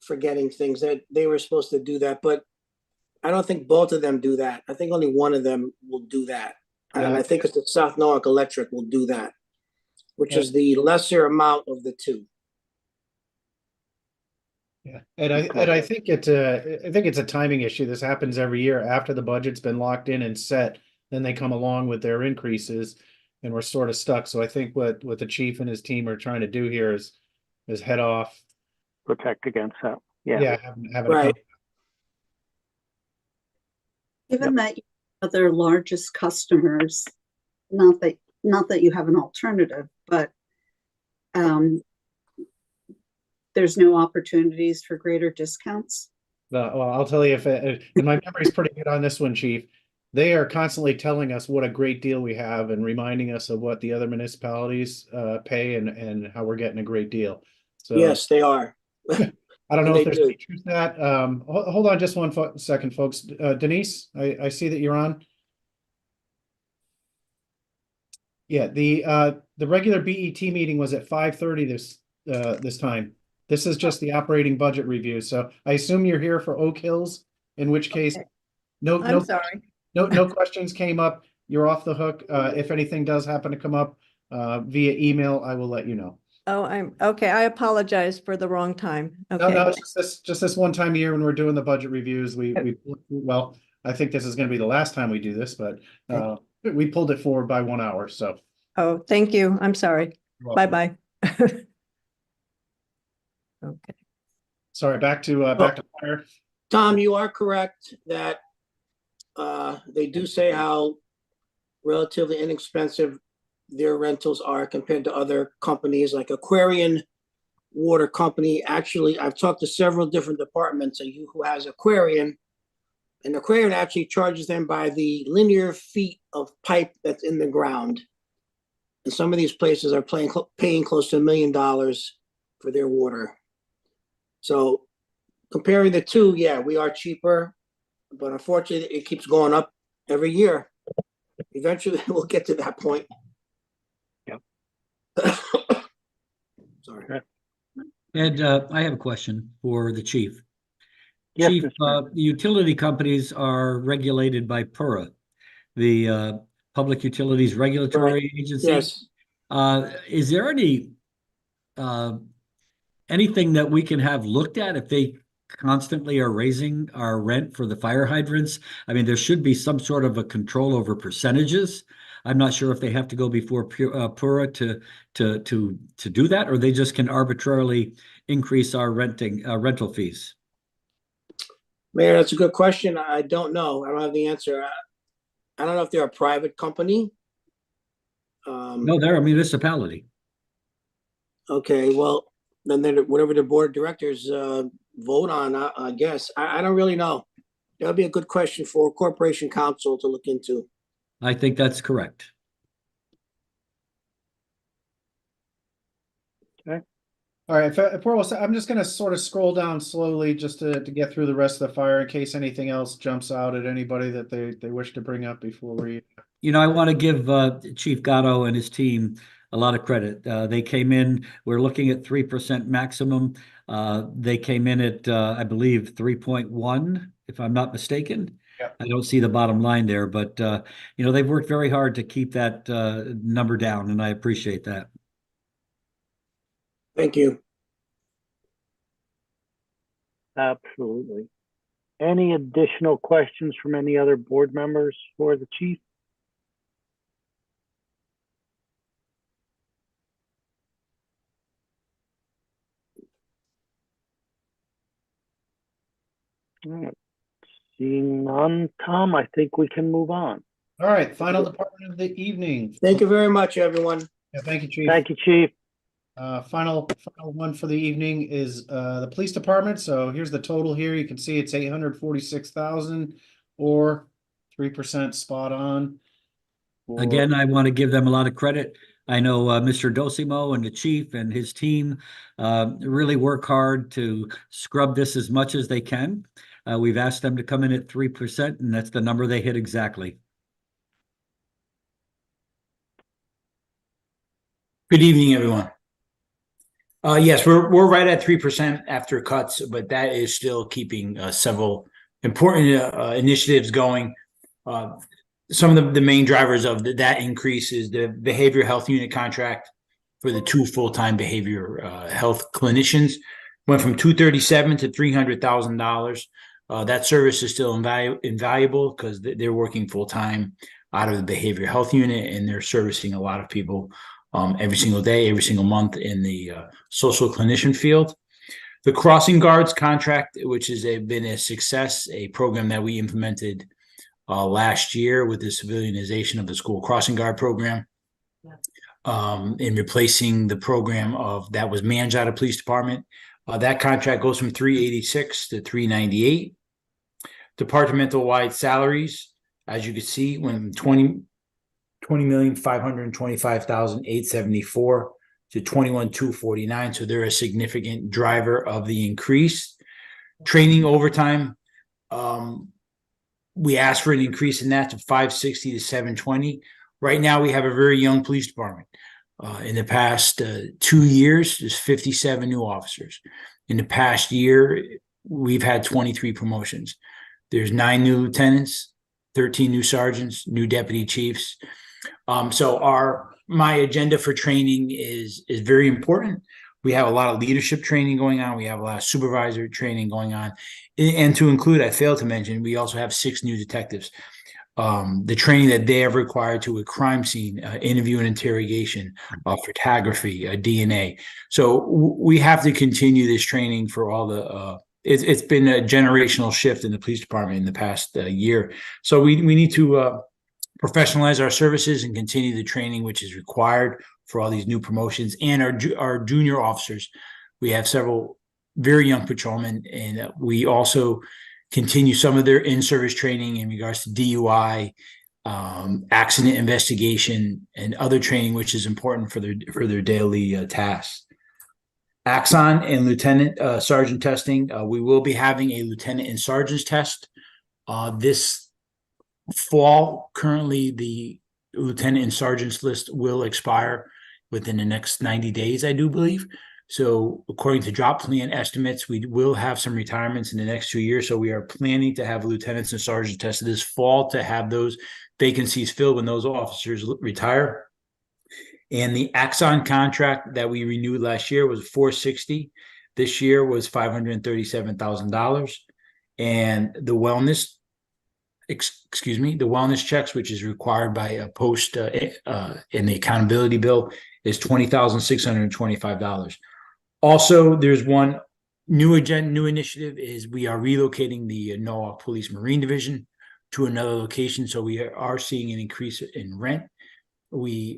forgetting things. That they were supposed to do that, but I don't think both of them do that. I think only one of them will do that. Yeah. And I think it's the South Norwalk Electric will do that, which is the lesser amount of the 2. Yeah, and I think it's a timing issue. This happens every year after the budget's been locked in and set. Then they come along with their increases, and we're sort of stuck. So I think what the chief and his team are trying to do here is head off, Protect against that. yeah, having Right. Given that you are their largest customers, not that you have an alternative, but there's no opportunities for greater discounts. Well, I'll tell you and my memory's pretty good on this one, Chief. they are constantly telling us what a great deal we have and reminding us of what the other municipalities pay and how we're getting a great deal. So Yes, they are. I don't know They if there's do. any truth to that. Hold on just one second, folks. Denise, I see that you're on. Yeah, the regular BET meeting was at 5:30 this time. This is just the operating budget review. So I assume you're here for Oak Hills, in which case, Okay. no, I'm sorry. no questions came up. You're off the hook. If anything does happen to come up via email, I will let you know. Oh, I'm okay. I apologize for the wrong time. No, Okay. it's just this one time a year when we're doing the budget reviews. Well, I think this is going to be the last time we do this, but we pulled it forward by 1 hour. So Oh, thank you. I'm sorry. you're welcome. Bye-bye. Okay. Sorry, back to fire. Tom, you are correct that they do say how relatively inexpensive their rentals are compared to other companies like Aquarian Water Company. Actually, I've talked to several different departments who has Aquarian, and Aquarian actually charges them by the linear feet of pipe that's in the ground. And some of these places are paying close to $1 million for their water. So comparing the two, yeah, we are cheaper, but unfortunately it keeps going up every year. Eventually we'll get to that point. Yep. Sorry. Ed, I have a question for the chief. Yes, Chief, Mr. the utility companies are regulated by PURA, the Public Utilities Regulatory Agency. Yes. Is there anything that we can have looked at if they constantly are raising our rent for the fire hydrants? I mean, there should be some sort of a control over percentages. I'm not sure if they have to go before PURA to do that, or they just can arbitrarily increase our rental fees. Mayor, that's a good question. I don't know. I don't have the answer. I don't know if they're a private company. No, they're a municipality. Okay, well, then whatever the board of directors vote on, I guess. I don't really know. That'll be a good question for Corporation Council to look into. I think that's correct. All right, if we're all set, I'm just going to sort of scroll down slowly just to get through the rest of the fire in case anything else jumps out at anybody that they wish to bring up before we. I want to give Chief Gatto and his team a lot of credit. They came in, we're looking at 3% maximum. They came in at, I believe, 3.1, if I'm not mistaken. Yeah. I don't see the bottom line there, but, they've worked very hard to keep that number down, and I appreciate that. Thank you. Absolutely. Any additional questions from any other board members for the chief? All right. Seeing none, Tom, I think we can move on. All right, final department of the evening. Thank you very much, everyone. Yeah, thank you, Chief. Thank you, Chief. Final one for the evening is the police department. So here's the total here. You can see it's 846,000 or 3% spot on. Again, I want to give them a lot of credit. I know Mr. Dosimo and the chief and his team really work hard to scrub this as much as they can. We've asked them to come in at 3%, and that's the number they hit exactly. Good evening, everyone. Yes, we're right at 3% after cuts, but that is still keeping several important initiatives going. Some of the main drivers of that increase is the behavioral health unit contract for the 2 full-time behavior health clinicians went from $237,000 to $300,000. That service is still invaluable because they're working full-time out of the behavioral health unit, and they're servicing a lot of people every single day, every single month in the social clinician field. The crossing guards contract, which has been a success, a program that we implemented last year with the civilianization of the school crossing guard program, in replacing the program that was managed out of police department. That contract goes from $386 to $398. Departmental wide salaries As you can see, when 20,525,874 to 21,249. So they're a significant driver of the increase. Training overtime, we asked for an increase in that to 560 to 720. Right now, we have a very young police department. In the past 2 years, there's 57 new officers. In the past year, we've had 23 promotions. There's 9 new lieutenants, 13 new sergeants, new deputy chiefs. So my agenda for training is very important. We have a lot of leadership training going on. We have a lot of supervisor training going on. And to include, I failed to mention, we also have 6 new detectives. The training that they have required to a crime scene, interview and interrogation, photography, DNA. So we have to continue this training for all the, it's been a generational shift in the police department in the past year. So we need to professionalize our services and continue the training which is required for all these new promotions and our junior officers. We have several very young patrolmen, and we also continue some of their in-service training in regards to DUI, accident investigation, and other training which is important for their daily tasks. Axon and lieutenant sergeant testing. We will be having a lieutenant and sergeant's test this fall. Currently, the lieutenant and sergeant's list will expire within the next 90 days, I do believe. So according to drop plan estimates, we will have some retirements in the next 2 years. So we are planning to have lieutenants and sergeants tested this fall to have those vacancies filled when those officers retire. And the Axon contract that we renewed last year was $460. This year was $537,000. And the wellness checks, which is required by a post in the accountability bill, is $20,625. Also, there's one new initiative is we are relocating the Norwalk Police Marine Division to another location. So we are seeing an increase in rent.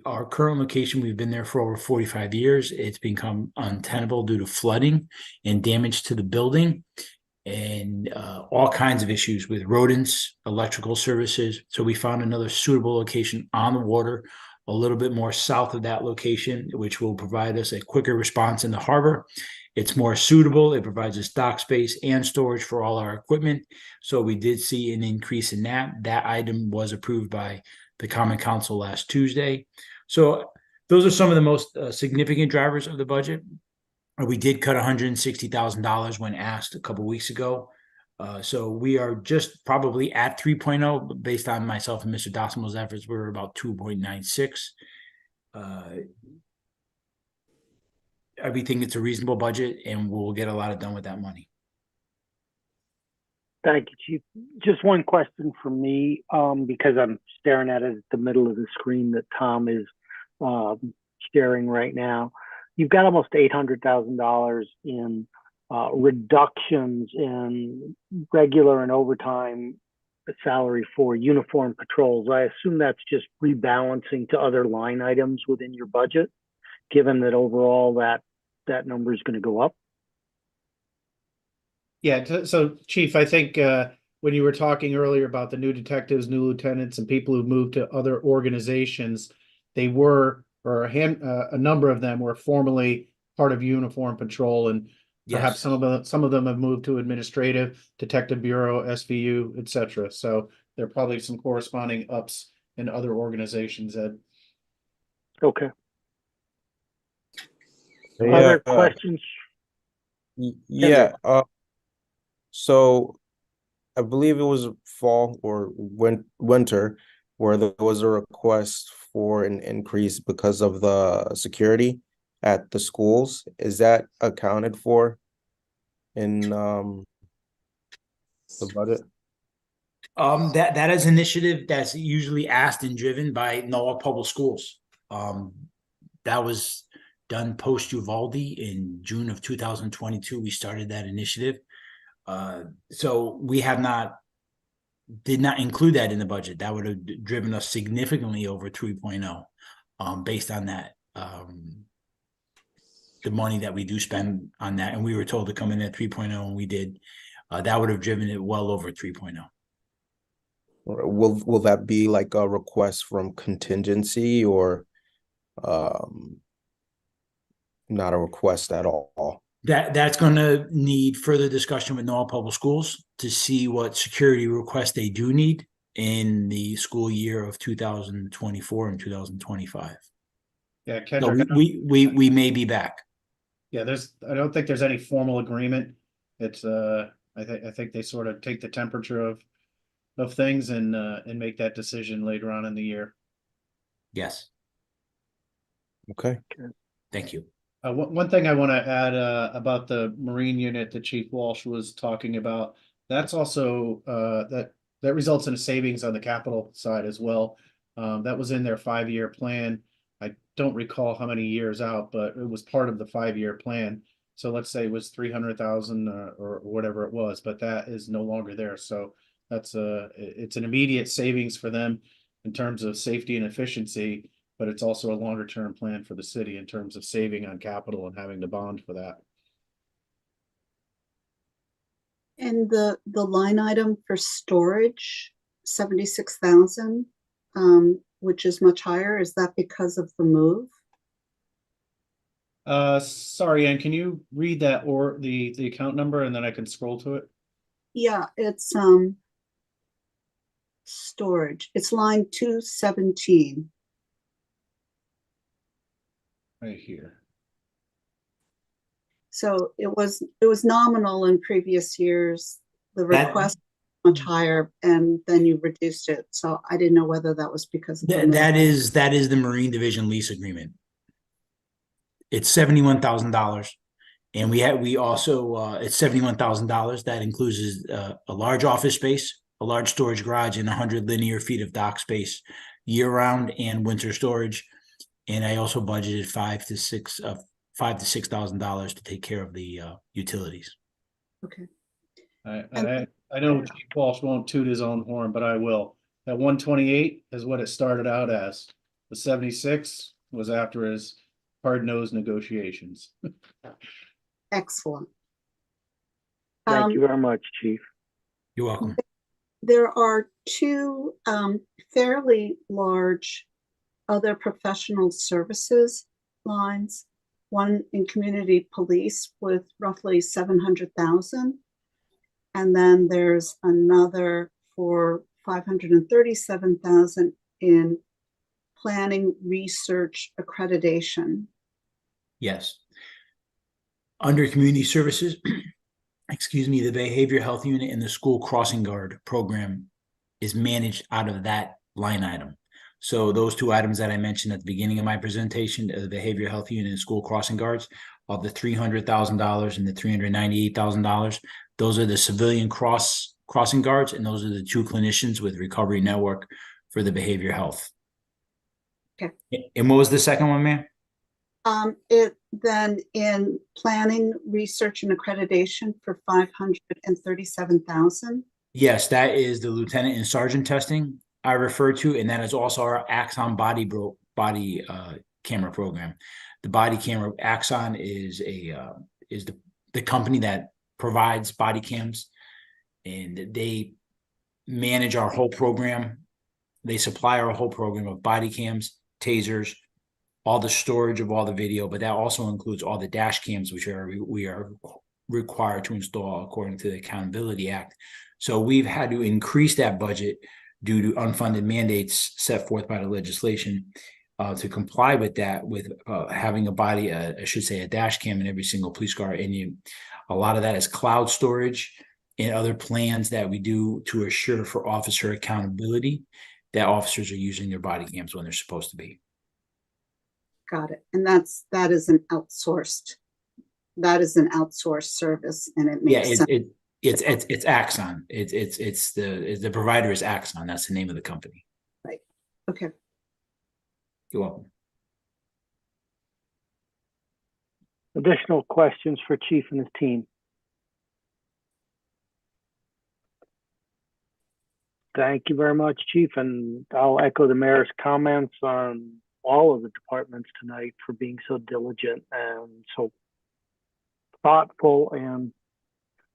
Our current location, we've been there for over 45 years. It's become untenable due to flooding and damage to the building, and all kinds of issues with rodents, electrical services. So we found another suitable location on the water, a little bit more south of that location, which will provide us a quicker response in the harbor. It's more suitable. It provides us dock space and storage for all our equipment. So we did see an increase in that. That item was approved by the Common Council last Tuesday. So those are some of the most significant drivers of the budget. We did cut $160,000 when asked a couple weeks ago. So we are just probably at 3.0 based on myself and Mr. Dossimo's efforts. We're about 2.96. We think it's a reasonable budget, and we'll get a lot done with that money. Thank you, Chief. Just one question for me, because I'm staring at it at the middle of the screen that Tom is sharing right now. You've got almost $800,000 in reductions in regular and overtime salary for uniform patrols. I assume that's just rebalancing to other line items within your budget, given that overall that number is going to go up. Yeah, so Chief, I think when you were talking earlier about the new detectives, new lieutenants, and people who've moved to other organizations, they were, or a number of them were formerly part of uniform patrol, and perhaps some of them have moved to administrative, detective bureau, SVU, etc. So there are probably some corresponding ups in other organizations, Ed. Okay. Yeah, Other questions? Yeah. So I believe it was fall or winter where there was a request for an increase because of the security at the schools. Is that accounted for in the budget? That is an initiative that's usually asked and driven by Norwalk Public Schools. That was done post Uvalde in June of 2022. We started that initiative. So we did not include that in the budget. That would have driven us significantly over 3.0 based on that, the money that we do spend on that. And we were told to come in at 3.0 and we did. That would have driven it well over 3.0. Will that be like a request from contingency or not a request at all? That's going to need further discussion with Norwalk Public Schools to see what security requests they do need in the school year of 2024 and 2025. Yeah, So Kendrick, we may be back. yeah, I don't think there's any formal agreement. It's, I think they sort of take the temperature of things and make that decision later on in the year. Yes. Okay. Thank you. One thing I want to add about the Marine unit that Chief Walsh was talking about, that's also that results in a savings on the capital side as well. That was in their 5-year plan. I don't recall how many years out, but it was part of the 5-year plan. So let's say it was 300,000 or whatever it was, but that is no longer there. So that's it's an immediate savings for them in terms of safety and efficiency, but it's also a longer term plan for the city in terms of saving on capital and having to bond for that. And the line item for storage, 76,000, which is much higher, is that because of the move? Sorry, Ann, can you read that or the account number and then I can scroll to it? Yeah, it's storage. It's line 217. Right here. So it was nominal in previous years. The That- request was much higher, and then you reduced it. So I didn't know whether that was because of the move. That is the Marine Division lease agreement. It's $71,000, and we also it's $71,000. That includes a large office space, a large storage garage, and 100 linear feet of dock space year round and winter storage. And I also budgeted $5,000 to $6,000 to take care of the utilities. Okay. I know Chief Walsh won't toot his own horn, but I will. That 128 is what it started out as. The 76 was after his hard-nosed negotiations. Excellent. Thank you very much, Chief. You're welcome. There are two fairly large other professional services lines. One in community police with roughly 700,000. And then there's another for 537,000 in planning, research, accreditation. Yes. Under community services, excuse me, the behavior health unit and the school crossing guard program is managed out of that line item. So those two items that I mentioned at the beginning of my presentation, the behavior health unit and school crossing guards, of the $300,000 and the $398,000, those are the civilian crossing guards, and those are the two clinicians with Recovery Network for the behavior health. Okay. And what was the second one, ma'am? It then in planning, research, and accreditation for 537,000. Yes, that is the lieutenant and sergeant testing I refer to, and that is also our Axon body camera program. The body camera Axon is the company that provides body cams, and they manage our whole program. They supply our whole program of body cams, tasers, all the storage of all the video, but that also includes all the dash cams, which we are required to install according to the Accountability Act. So we've had to increase that budget due to unfunded mandates set forth by the legislation to comply with that, with having I should say a dash cam in every single police car. And a lot of that is cloud storage and other plans that we do to assure for officer accountability that officers are using their body cams when they're supposed to be. Got it. And that is an outsourced service, and it makes sense. It's Axon. It's the provider is Axon. That's the name of the company. Right. Okay. You're welcome. Additional questions for Chief and his team? Thank you very much, Chief, and I'll echo the mayor's comments on all of the departments tonight for being so diligent and so thoughtful and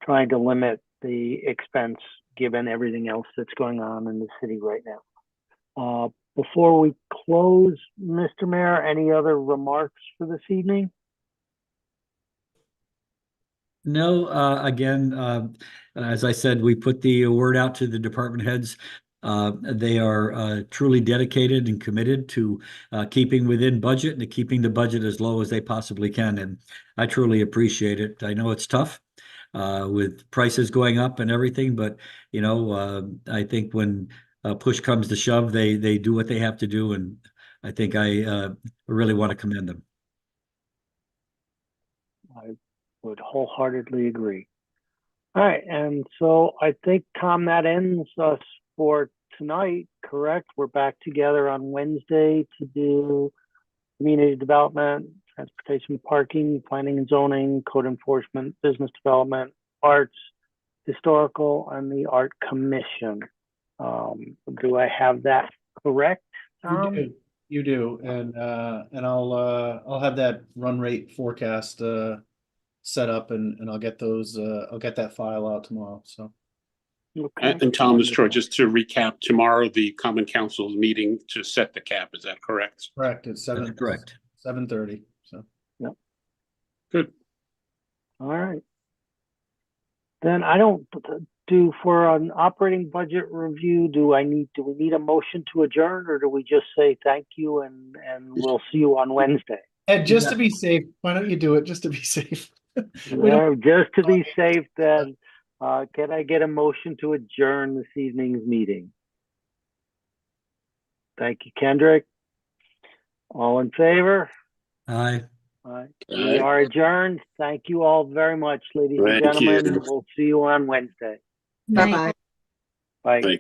trying to limit the expense given everything else that's going on in the city right now. Before we close, Mr. Mayor, any other remarks for this evening? No, again, as I said, we put the word out to the department heads. They are truly dedicated and committed to keeping within budget and to keeping the budget as low as they possibly can. And I truly appreciate it. I know it's tough with prices going up and everything, but I think when push comes to shove, they do what they have to do, and I think I really want to commend them. I would wholeheartedly agree. All right, and so I think, Tom, that ends us for tonight, correct? We're back together on Wednesday to do community development, transportation, parking, planning and zoning, code enforcement, business development, arts, historical, and the art commission. Do I have that correct, Tom? You do, and I'll have that run rate forecast set up, and I'll get those. I'll get that file out tomorrow. So. Okay. And Tom, this is Troy, just to recap, tomorrow the Common Council's meeting to set the cap, is that correct? Correct. It's That's correct. 7:30. So. Yep. Good. All right. Then I don't do for an operating budget review. Do we need a motion to adjourn, or do we just say thank you and we'll see you on Wednesday? And just to be safe, why don't you do it just to be safe? Well, just to be safe, then can I get a motion to adjourn this evening's meeting? Thank you, Kendrick. All in favor? Aye. Aye. We are adjourned. Thank you all very much, ladies and Thank you. gentlemen. We'll see you on Wednesday. Night. Bye-bye. Bye. Thank